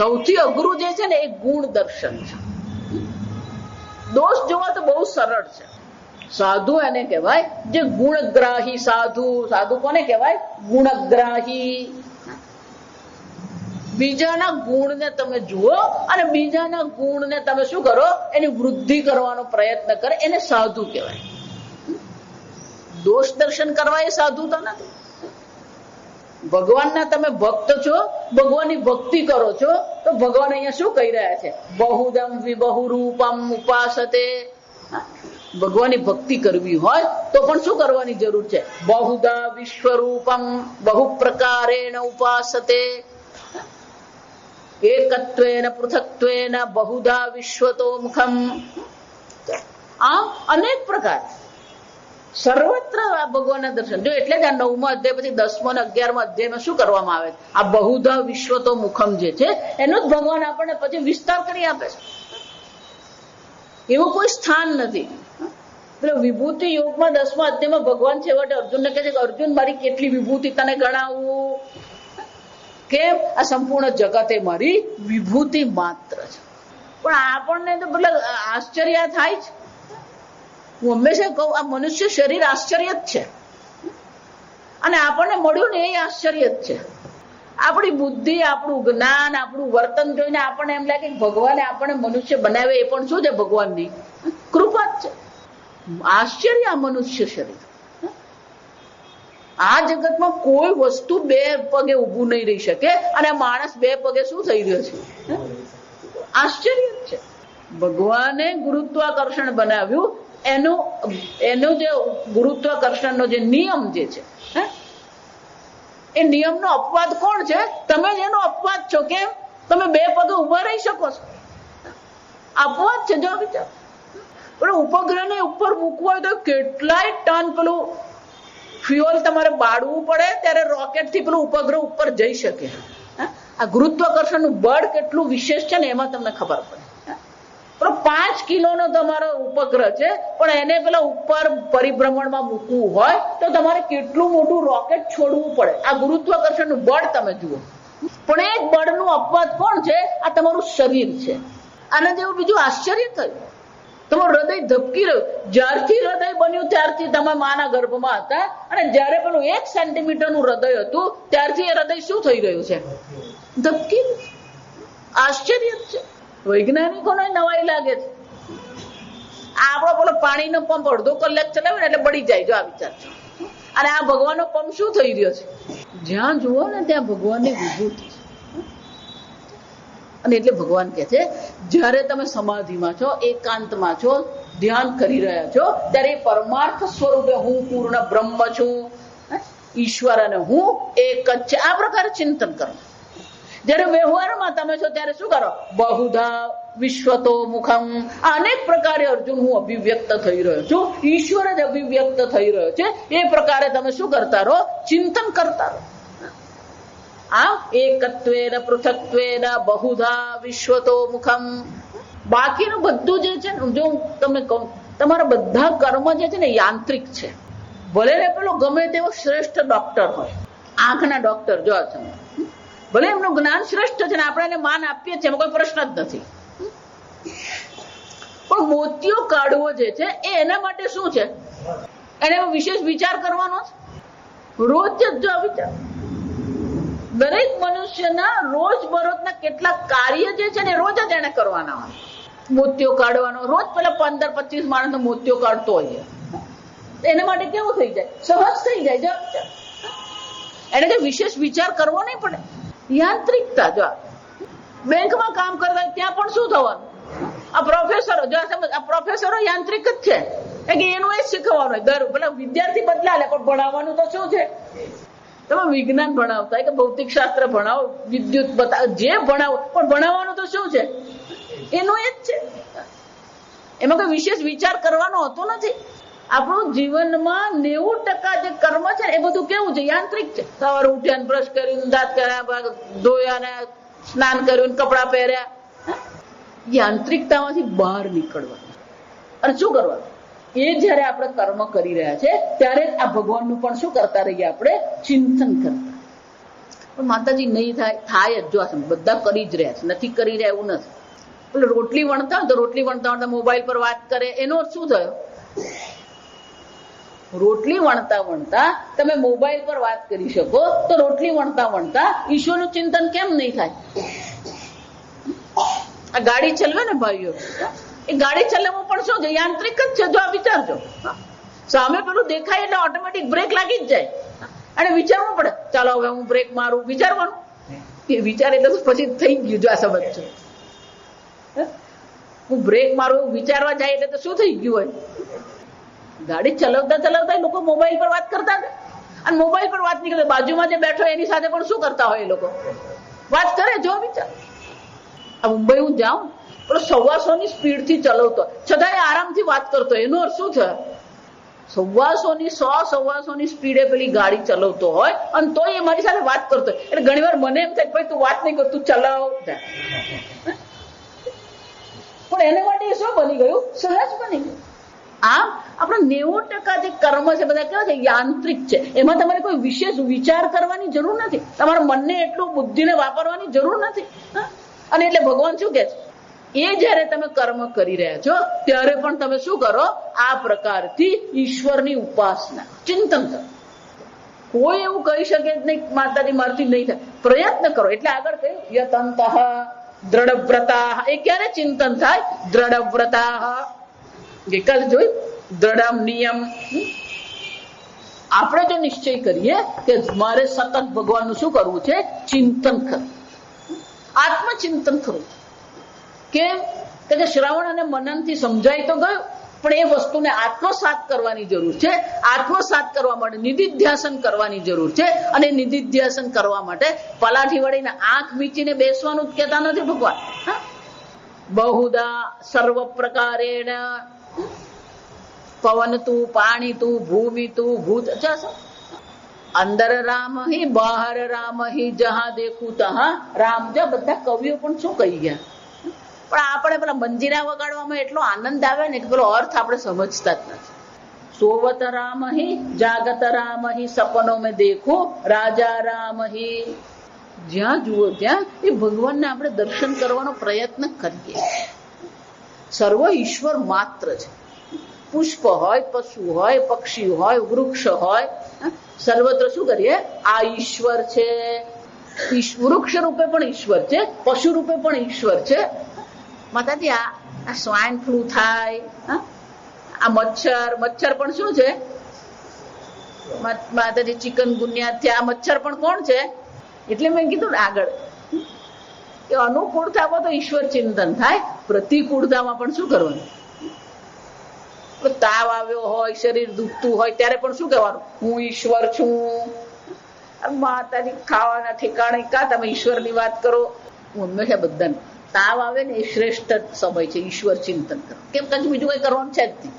[SPEAKER 1] સૌથી અઘરું જે છે ને એ ગુણ દર્શન છે. દોષ જોવા તો બહુ સરળ છે. સાધુ એને કહેવાય જે ગુણગ્રાહી સાધુ. સાધુ કોને કહેવાય? ગુણગ્રાહી. બીજાના ગુણને તમે જુઓ અને બીજાના ગુણને તમે શું કરો? એની વૃદ્ધિ કરવાનો પ્રયત્ન કરે, એને સાધુ કહેવાય. દોષ દર્શન કરવા એ સાધુતા નથી. ભગવાનના તમે ભક્ત છો, ભગવાનની ભક્તિ કરો છો, તો ભગવાન અહીંયા શું કહી રહ્યા છે? બહુદમ વિબહુ રૂપમ ઉપાસતે. ભગવાનની ભક્તિ કરવી હોય તો પણ શું કરવાની જરૂર છે? બહુદા વિશ્વરૂપમ બહુ પ્રકારેણ ઉપાસતે. એકત્વેન પૃથક્ત્વેન બહુધા વિશ્વતો મુખમ. આમ અનેક પ્રકાર સર્વત્ર આ ભગવાનના દર્શન. જો એટલે જ આ 9મા અધ્યાય પછી 10મા અને 11મા અધ્યાયમાં શું કરવામાં આવે? આ બહુધા વિશ્વતો મુખમ જે છે એનો જ ભગવાન આપણને પછી વિસ્તાર કરી આપે છે. એવું કોઈ સ્થાન નથી. વિભૂતિ યોગમાં 10મા અધ્યાયમાં ભગવાન છેવટે અર્જુનને કહે છે કે અર્જુન મારી કેટલી વિભૂતિ તને ગણાવું? કેમ? આ સંપૂર્ણ જગત એ મારી વિભૂતિ માત્ર છે. પણ આપણને તો પેલા આશ્ચર્ય થાય છે. હું હંમેશા કહું આ મનુષ્ય શરીર આશ્ચર્ય જ છે અને આપણને મળ્યું ને એ આશ્ચર્ય જ છે. આપણી બુદ્ધિ, આપણું જ્ઞાન, આપણું વર્તન જોઈને આપણને એમ લાગે કે ભગવાને આપણને મનુષ્ય બનાવે એ પણ શું છે? ભગવાનની કૃપા જ છે. આશ્ચર્ય આ મનુષ્ય શરીર. આ જગતમાં કોઈ વસ્તુ 2 પગે ઊભું નહીં રહી શકે અને માણસ 2 પગે શું થઈ રહ્યો છે? આશ્ચર્ય જ છે. ભગવાને ગુરુત્વાકર્ષણ બનાવ્યું. એનો જે ગુરુત્વાકર્ષણનો જે નિયમ જે છે એ નિયમનો અપવાદ કોણ છે? તમે જ એનો અપવાદ છો. કેમ? તમે 2 પગે ઉભા રહી શકો છો. અપવાદ છે. જો વિચાર, પણ ઉપગ્રહને ઉપર મૂકવો હોય તો કેટલાય ટન પેલું ફ્યુઅલ તમારે બાળવું પડે ત્યારે રોકેટ થી પેલું ઉપગ્રહ ઉપર જઈ શકે. આ ગુરુત્વાકર્ષણનું બળ કેટલું વિશેષ છે ને એમાં તમને ખબર પડે. પણ 5 કિલોનો તમારો ઉપગ્રહ છે પણ એને પેલા ઉપર પરિભ્રમણમાં મૂકવું હોય તો તમારે કેટલું મોટું રોકેટ છોડવું પડે. આ ગુરુત્વાકર્ષણનું બળ તમે જુઓ. પણ એ બળનું અપવાદ કોણ છે? આ તમારું શરીર છે. આના જેવું બીજું આશ્ચર્ય કયું? તમારું હૃદય ધબકી રહ્યું. જ્યારથી હૃદય બન્યું ત્યારથી તમે માના ગર્ભમાં હતા અને જયારે પેલું 1 સેન્ટીમીટરનું હૃદય હતું ત્યારથી એ હૃદય શું થઈ રહ્યું છે? ધબકી. આશ્ચર્ય છે. વૈજ્ઞાનિકોને નવાઈ લાગે છે. આપણો પેલો પાણીનો પંપ અડધો કલાક ચલાવે ને એટલે બળી જાય. જો આ વિચાર છે. અને આ ભગવાનનો પંપ શું થઈ રહ્યો છે? જ્યાં જુઓ ને ત્યાં ભગવાનની વિભૂતિ છે. અને એટલે ભગવાન કહે છે જયારે તમે સમાધિમાં છો, એકાંતમાં છો, ધ્યાન કરી રહ્યા છો ત્યારે પરમાર્થ સ્વરૂપે હું પૂર્ણ બ્રહ્મ છું, ઈશ્વર અને હું એક જ છે, આ પ્રકારે ચિંતન કરો. જયારે વ્યવહારમાં તમે છો ત્યારે શું કરો? બહુધા વિશ્વતો મુખમ. અનેક પ્રકારે અર્જુન હું અભિવ્યક્ત થઈ રહ્યો છું, ઈશ્વર જ અભિવ્યક્ત થઈ રહ્યો છે. એ પ્રકારે તમે શું કરતા રહો? ચિંતન કરતા રહો. આ એકત્વેન પૃથક્ત્વેન બહુધા વિશ્વતો મુખમ. બાકીનું બધું જે છે ને, જો તમને કહું, તમારા બધા કર્મ જે છે ને યાંત્રિક છે. ભલે ને પેલો ગમે તેવો શ્રેષ્ઠ ડોક્ટર હોય, આંખના ડોક્ટર જો છે, ભલે એમનું જ્ઞાન શ્રેષ્ઠ છે ને આપણે એને માન આપીએ છીએ, એમાં કોઈ પ્રશ્ન જ નથી. પણ મોતિયો કાઢવો જે છે એ એના માટે શું છે? એને વિશેષ વિચાર કરવાનો છે. રોજ જ જો વિચાર, દરેક મનુષ્યના રોજ બરોજના કેટલાક કાર્ય જે છે ને રોજ જ એને કરવાના હોય. મોતિયો કાઢવાનો રોજ પેલા 15-25 માણસ મોતિયો કાઢતો હોય, એના માટે કેવું થઈ જાય? સહજ થઈ જાય. એને કઈ વિશેષ વિચાર કરવો નહીં પડે. યાંત્રિકતા. જો બેંકમાં કામ કરતા ત્યાં પણ શું થવાનું? આ પ્રોફેસરો જો આ પ્રોફેસરો યાંત્રિક જ છે કે એનું એ શીખવાનું દર પેલા વિદ્યાર્થી બદલા લે, પણ ભણાવવાનું તો શું છે? તમે વિજ્ઞાન ભણાવતા કે ભૌતિક શાસ્ત્ર ભણાવો, વિદ્યુત બતાવો, જે ભણાવો, પણ ભણાવવાનું તો શું છે? એનું એ જ છે. એમાં કોઈ વિશેષ વિચાર કરવાનો હોતો નથી. આપણું જીવનમાં 90% જે કર્મ છે ને એ બધું કેવું છે? યાંત્રિક છે. સવારે ઉઠ્યા, બ્રશ કર્યું, દાંત કર્યા, ધોયા ને સ્નાન કર્યું, કપડા પહેર્યા. યાંત્રિકતામાંથી બહાર નીકળવાનું અને શું કરવાનું? એ જયારે આપણે કર્મ કરી રહ્યા છે ત્યારે આ ભગવાનનું પણ શું કરતા રહીએ? આપણે ચિંતન કરતા. પણ માતાજી નહીં થાય જ. જો બધા કરી જ રહ્યા છે, નથી કરી રહ્યા એવું નથી. એટલે રોટલી વણતા હોય તો રોટલી વણતા મોબાઈલ પર વાત કરે, એનો શું થયો? રોટલી વણતા વણતા તમે મોબાઈલ પર વાત કરી શકો તો રોટલી વણતા વણતા ઈશ્વરનું ચિંતન કેમ નહીં થાય? આ ગાડી ચલાવે ને ભાઈઓ, એ ગાડી ચલાવવું પણ શું છે? યાંત્રિક જ છે. જો આ વિચારજો, સામે પેલું દેખાય એટલે ઓટોમેટિક બ્રેક લાગી જ જાય અને વિચારવું પડે, ચાલો હવે હું બ્રેક મારું. વિચારવાનું એ વિચાર એટલે પછી થઈ ગયું. જો આ સમજ છે, હું બ્રેક મારું વિચારવા જાય એટલે તો શું થઈ ગયું હોય? ગાડી ચલાવતા ચલાવતા લોકો મોબાઈલ પર વાત કરતા હતા અને મોબાઈલ પર વાત નીકળે, બાજુમાં જે બેઠો એની સાથે પણ શું કરતા હોય? એ લોકો વાત કરે. જો વિચાર, આ મુંબઈ હું જાઉં પેલો 125 સ્પીડથી ચલાવતો છતાંય આરામથી વાત કરતો, એનો અર્થ શું છે? 125 સ્પીડે પેલી ગાડી ચલાવતો હોય અને તોય એ મારી સાથે વાત કરતો હોય. એટલે ઘણી વાર મને એમ થાય ભાઈ તું વાત નહીં કર, તું ચલાવ. પણ એને માટે એ શું બની ગયું? સહજ બની ગયું. આમ આપણે 90% જે કર્મ છે બધા કેવા છે? યાંત્રિક છે. એમાં તમારે કોઈ વિશેષ વિચાર કરવાની જરૂર નથી, તમારા મનને એટલું બુદ્ધિને વાપરવાની જરૂર નથી. અને એટલે ભગવાન શું કે છે? એ જયારે તમે કર્મ કરી રહ્યા છો ત્યારે પણ તમે શું કરો? આ પ્રકારથી ઈશ્વરની ઉપાસના, ચિંતન કરો. કોઈ એવું કહી શકે જ નહીં માતાજી મારથી નહીં થાય, પ્રયત્ન કરો. એટલે આગળ કહ્યું યતંતઃ દ્રઢવ્રતા. એ ક્યારે ચિંતન થાય? દ્રઢવ્રતા. ગઈકાલ જોઈ દ્રઢમ નિયમ. આપણે જો નિશ્ચય કરીએ કે મારે સતત ભગવાનનું શું કરવું છે? ચિંતન કરવું, આત્મચિંતન કરવું. કેમ કે શ્રવણ અને મનનથી સમજાય તો ગયું, પણ એ વસ્તુને આત્મસાત કરવાની જરૂર છે. આત્મસાત કરવા માટે નિધિધ્યાસન કરવાની જરૂર છે. અને નિધિધ્યાસન કરવા માટે પલાઠી વળીને આંખ મીચીને બેસવાનું જ કહેતા નથી ભગવાન. બહુધા સર્વ પ્રકારેણ પવન તું, પાણી તું, ભૂમિ તું, ભૂત. અંદર રામ હી બહાર રામ હી, જહા દેખું તહા રામ. જો બધા કવિઓ પણ શું કહી ગયા, પણ આપણે પેલા મંજીરા વગાડવામાં એટલો આનંદ આવે ને કે પેલો અર્થ આપણે સમજતા જ નથી. સોવત રામ હી, જાગત રામ હી, સપનો મેં દેખો રાજા રામ હી. જ્યાં જુઓ ત્યાં એ ભગવાનને આપણે દર્શન કરવાનો પ્રયત્ન કરીએ. સર્વ ઈશ્વર માત્ર છે. પુષ્પ હોય, પશુ હોય, પક્ષી હોય, વૃક્ષ હોય, સર્વત્ર શું કરીએ? આ ઈશ્વર છે. વૃક્ષ રૂપે પણ ઈશ્વર છે, પશુ રૂપે પણ ઈશ્વર છે. માતાજી આ સ્વાઇન ફ્લુ થાય, આ મચ્છર પણ શું છે? માતાજી ચિકન ગુનિયા થયા, આ મચ્છર પણ કોણ છે? એટલે મેં કીધું ને આગળ કે અનુકૂળતામાં તો ઈશ્વર ચિંતન થાય, પ્રતિકૂળતામાં પણ શું કરવાનું? તાવ આવ્યો હોય, શરીર દુખતું હોય ત્યારે પણ શું કહેવાનું? હું ઈશ્વર છું. માતાજી ખાવાના ઠેકાણે કા તમે ઈશ્વરની વાત કરો? હું હંમેશા બધાને તાવ આવે ને એ શ્રેષ્ઠ સમય છે ઈશ્વર ચિંતન કરો. કેમ કે બીજું કઈ કરવાનું છે જ નહીં.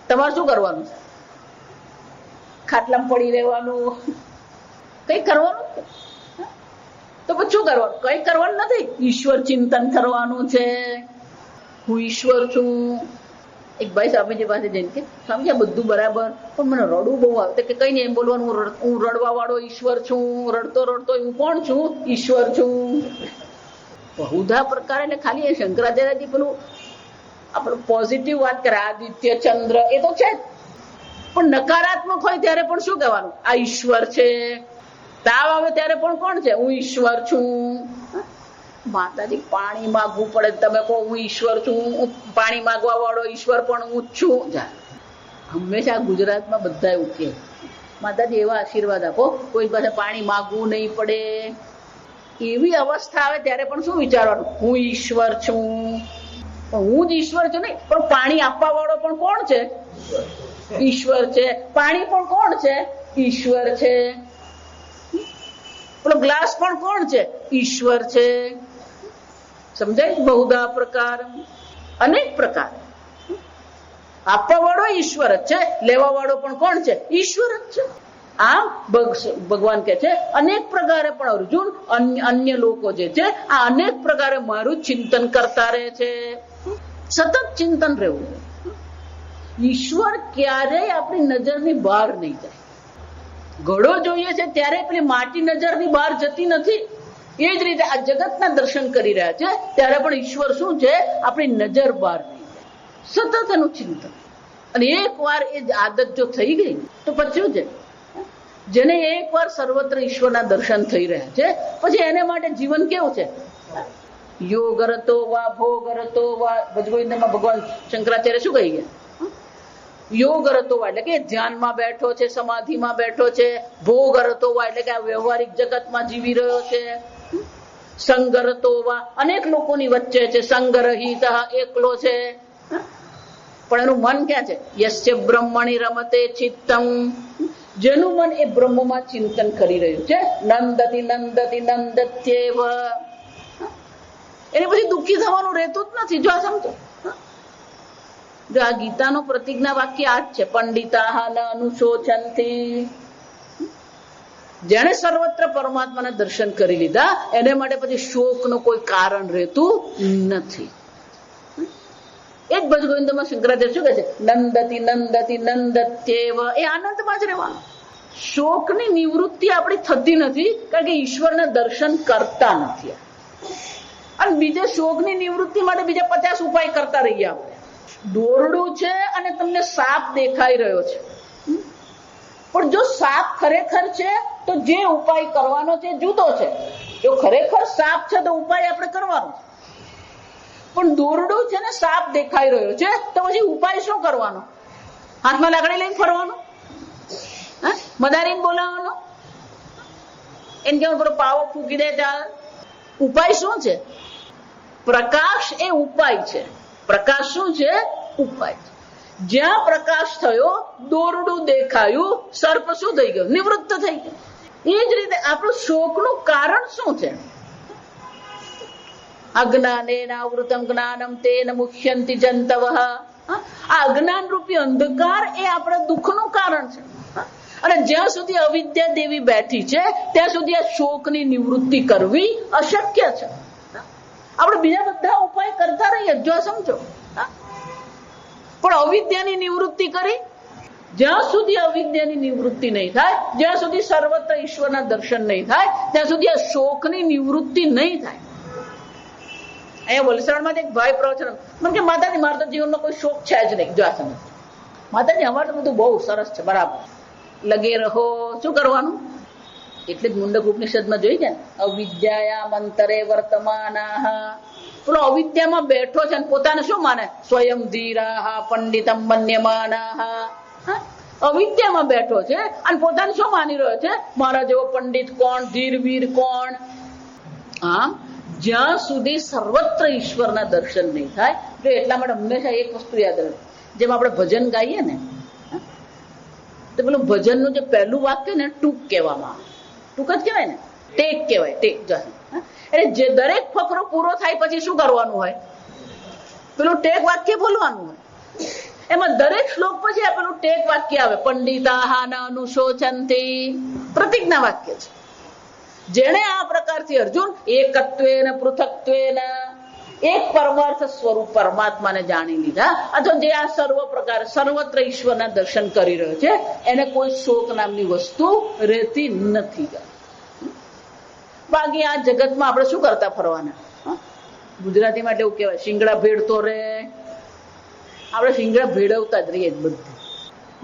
[SPEAKER 1] તમારે શું કરવાનું છે? ખાટલામાં પડી રહેવાનું, કઈ કરવાનું? તો પછી શું કરવાનું? કઈ કરવાનું નથી, ઈશ્વર ચિંતન કરવાનું છે. હું ઈશ્વર છું. એક ભાઈ સ્વામીજી પાસે જઈને કે સ્વામીજી આ બધું બરાબર, પણ મને રડવું બહુ આવે. કે કઈ નહીં એમ બોલવાનું, હું રડવા વાળો ઈશ્વર છું. રડતો રડતો હું કોણ છું? ઈશ્વર છું. બહુધા પ્રકાર એટલે ખાલી એ શંકરાચાર્યજી પેલું આપણું પોઝિટિવ વાત કરે, આદિત્ય ચંદ્ર એ તો છે જ, પણ નકારાત્મક હોય ત્યારે પણ શું કહેવાનું? આ ઈશ્વર છે. તાવ આવે ત્યારે પણ કોણ છે? હું ઈશ્વર છું. માતાજી પાણી માગવું પડે, તમે કહો હું ઈશ્વર છું. પાણી માગવા વાળો ઈશ્વર પણ હું જ છું. હંમેશા ગુજરાતમાં બધા એવું કે માતાજી એવા આશીર્વાદ આપો કોઈ પાસે પાણી માગવું નહીં પડે. એવી અવસ્થા આવે ત્યારે પણ શું વિચારવાનું? હું ઈશ્વર છું. હું જ ઈશ્વર છું નહીં, પણ પાણી આપવા વાળો પણ કોણ છે? ઈશ્વર છે. પાણી પણ કોણ છે? ઈશ્વર છે. પેલો ગ્લાસ પણ કોણ છે? ઈશ્વર છે. સમજાય? બહુધા પ્રકાર, અનેક પ્રકાર. આપવા વાળો ઈશ્વર જ છે, લેવા વાળો પણ કોણ છે? ઈશ્વર જ છે. આ ભગવાન કે છે અનેક પ્રકારે પણ અર્જુન અન્ય લોકો જે છે આ અનેક પ્રકારે મારું ચિંતન કરતા રહે છે. સતત ચિંતન રહેવું. ઈશ્વર ક્યારેય આપણી નજરની બહાર નહીં જાય. ઘડો જોઈએ છે ત્યારે પેલી માટી નજરની બહાર જતી નથી. એ જ રીતે આ જગતના દર્શન કરી રહ્યા છે ત્યારે પણ ઈશ્વર શું છે? આપણી નજર બહાર નહીં જાય. સતત એનું ચિંતન. અને એક વાર એ આદત જો થઈ ગઈ તો પછી છે જેને એક વાર સર્વત્ર ઈશ્વરના દર્શન થઈ રહ્યા છે પછી એને માટે જીવન કેવું છે? યોગ રતો વા ભોગ રતો વા. ભજગોવિંદમાં ભગવાન શંકરાચાર્ય શું કહી ગયા? યોગ રતો વા એટલે કે ધ્યાનમાં બેઠો છે, સમાધિમાં બેઠો છે. ભોગ રતો વા એટલે કે આ વ્યવહારિક જગતમાં જીવી રહ્યો છે. સંગ રતો વા અનેક લોકોની વચ્ચે છે. સંગરહિત એકલો છે. પણ એનું મન ક્યાં છે? યસ્ય બ્રહ્મણી રમતે ચિત્તમ. જેનું મન એ બ્રહ્મમાં ચિંતન કરી રહ્યું છે. નંદતી નંદતી નંદત્યેવ. એને પછી દુઃખી થવાનું રહેતું જ નથી. જો આ સમજો, જો આ ગીતાનો પ્રતિજ્ઞા વાક્ય આ જ છે, પંડિતા ન અનુશોચંતી. જેને સર્વત્ર પરમાત્માના દર્શન કરી લીધા એને માટે પછી શોકનું કોઈ કારણ રહેતું નથી. એ જ ભજ ગોવિંદમાં શંકરાચાર્ય શું કહે છે, નંદતી નંદતી નંદત્યેવ, એ આનંદમાં જ રહેવાનું. શોકની નિવૃત્તિ આપણી થતી નથી, કારણ કે ઈશ્વરના દર્શન કરતા નથી. અને બીજા શોકની નિવૃત્તિ માટે બીજા 50 ઉપાય કરતા રહીએ આપણે. દોરડું છે અને તમને સાપ દેખાઈ રહ્યો છે, પણ જો સાપ ખરેખર છે તો જે ઉપાય કરવાનો છે જુદો છે. જો ખરેખર સાપ છે તો ઉપાય આપણે કરવાનો છે, પણ દોરડું છે ને સાપ દેખાઈ રહ્યો છે તો પછી ઉપાય શું કરવાનો? હાથમાં લાકડી લઈને ફરવાનો, મદારીને બોલાવવાનો, એને કેવું પાવો ફૂકી દે ચાલ. ઉપાય શું છે? પ્રકાશ એ ઉપાય છે. પ્રકાશ શું છે? ઉપાય છે. જ્યાં પ્રકાશ થયો, દોરડું દેખાયું, સર્પ શું થઈ ગયો? નિવૃત્ત થઈ ગયો. એ જ રીતે આપણું શોકનું કારણ શું છે? અજ્ઞાનેનાવૃતમ જ્ઞાનમ તેન મુહ્યંતિ જંતવઃ. આ અજ્ઞાન રૂપી અંધકાર એ આપણા દુઃખનું કારણ છે. અને જ્યાં સુધી અવિદ્યા દેવી બેઠી છે ત્યાં સુધી આ શોકની નિવૃત્તિ કરવી અશક્ય છે. આપણે બીજા બધા ઉપાય કરતા રહીએ, જો સમજો, પણ અવિદ્યાની નિવૃત્તિ કરી, જ્યાં સુધી અવિદ્યાની નિવૃત્તિ નહીં થાય, જ્યાં સુધી સર્વત્ર ઈશ્વરના દર્શન નહીં થાય, ત્યાં સુધી આ શોકની નિવૃત્તિ નહીં થાય. અહીંયા વલસાડમાં એક ભાઈ પ્રવચન મને કે, માતાજી મારે તો જીવનમાં કોઈ શોક છે જ નહીં. જો આ સમજ, માતાજી અમારે તો બધું બહુ સરસ છે, બરાબર, લગે રહો. શું કરવાનું? એટલે જ મુંડક ઉપનિષદમાં જોઈ જાય, અવિદ્યાયા મંતરે વર્તમાનાહ. પેલો અવિદ્યામાં બેઠો છે અને પોતાને શું માને? સ્વયં ધીરાહ પંડિતમ મન્યમાનાહ. અવિદ્યામાં બેઠો છે અને પોતાને શું માની રહ્યો છે? મારા જેવો પંડિત કોણ, ધીર વીર કોણ? આમ જ્યાં સુધી સર્વત્ર ઈશ્વરના દર્શન નહીં થાય, તો એટલા માટે હંમેશા એક વસ્તુ યાદ રાખો, જેમ આપણે ભજન ગાઈએ ને, તો પેલું ભજનનું જે પહેલું વાક્ય ને ટૂંક કહેવામાં આવે. ટૂંક જ કહેવાય ને, ટેક કહેવાય, ટેક. એટલે જે દરેક ફકરો પૂરો થાય પછી શું કરવાનું હોય? પેલું ટેક વાક્ય બોલવાનું હોય. એમાં દરેક શ્લોક પછી આ પેલું ટેક વાક્ય આવે, પંડિતાહ ન અનુશોચંતી. પ્રતિજ્ઞા વાક્ય છે. જેણે આ પ્રકારથી અર્જુન એકત્વેન પૃથક્ત્વેન, એક પરમાર્થ સ્વરૂપ પરમાત્માને જાણી લીધા, અથવા જે આ સર્વ પ્રકાર સર્વત્ર ઈશ્વરના દર્શન કરી રહ્યો છે, એને કોઈ શોક નામની વસ્તુ રહેતી નથી. બાકી આ જગતમાં આપણે શું કરતા ફરવાના? ગુજરાતીમાં એવું કહેવાય, શિંગડા ભેડતો રે. આપણે શિંગડા ભેળવતા જ રહીએ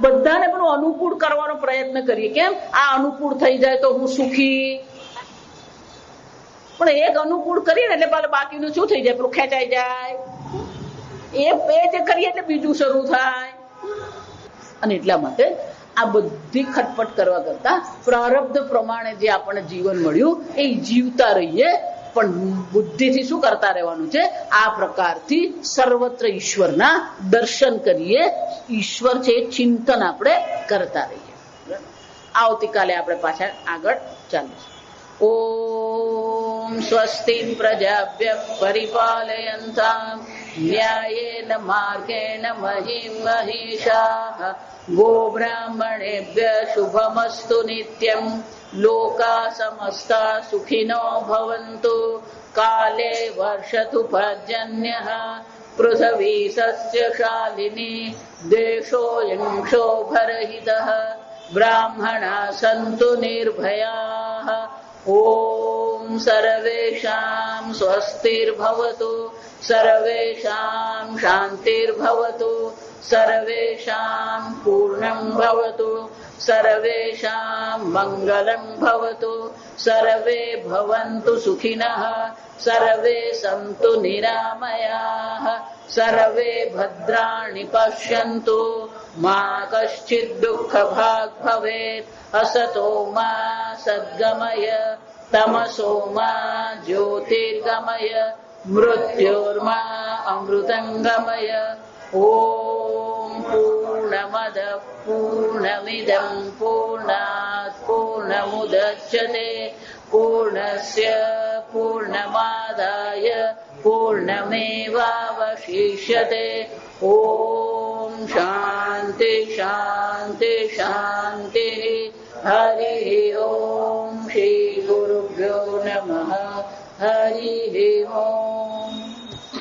[SPEAKER 1] બધાને પેલું અનુકૂળ કરવાનો પ્રયત્ન કરીએ. કેમ? આ અનુકૂળ થઈ જાય તો હું સુખી. પણ એક અનુકૂળ કરીએ ને એટલે બાકીનું શું થઈ જાય? પેલું ખેંચાઈ જાય. એ જે કરીએ એટલે બીજું શરૂ થાય. અને એટલા માટે આ બધી ખટપટ કરવા કરતા પ્રારબ્ધ પ્રમાણે જે આપણને જીવન મળ્યું એ જીવતા રહીએ, પણ બુદ્ધિથી શું કરતા રહેવાનું છે? આ પ્રકારથી સર્વત્ર ઈશ્વરના દર્શન કરીએ, ઈશ્વર છે એ ચિંતન આપણે કરતા રહીએ. આવતીકાલે આપણે પાછા આગળ ચાલીશું. ઓમ સ્વસ્તિ પ્રજાભ્ય પરિપાલયન્તામ ન્યાયેન માર્ગેણ મહિમ મહિષાઃ ગોબ્રાહ્મણેભ્ય શુભમસ્તુ નિત્યં લોકા સમસ્તા સુખિનો ભવન્તુ કાલે વર્ષતુ પર્જન્યઃ પૃથ્વી સસ્યશાલિની દેશોऽયં ક્ષોભરહિતઃ બ્રાહ્મણા સन्तુ નિર્ભયાઃ ઓમ સર્વેષાં સ્વસ્તિર્ભવતુ સર્વેષાં શાંતિર્ભવતુ સર્વેષાં પૂર્ણં ભવતુ સર્વેષાં મંગલં ભવતુ સર્વે ભવन्तુ સુખિનઃ સર્વે સन्तુ નિરામયાઃ સર્વે ભદ્રાણિ પશ્યन्तુ મા કશ્ચિદ દુઃખભાગ ભવેત અસતો મા સદ્ગમય તમસો મા જ્યોતિર્ગમય મૃત્યોર્મા અમૃતંગમય. ઓમ પૂર્ણમદ પૂર્ણમિદં પૂર્ણાત પૂર્ણમુદચ્યતે પૂર્ણસ્ય पूर्णमादाय पूर्णमेवावशिष्यते। ओम शांति शांति शांति। हरि ओम। श्री गुरुभ्यो नमः। हरि ओम।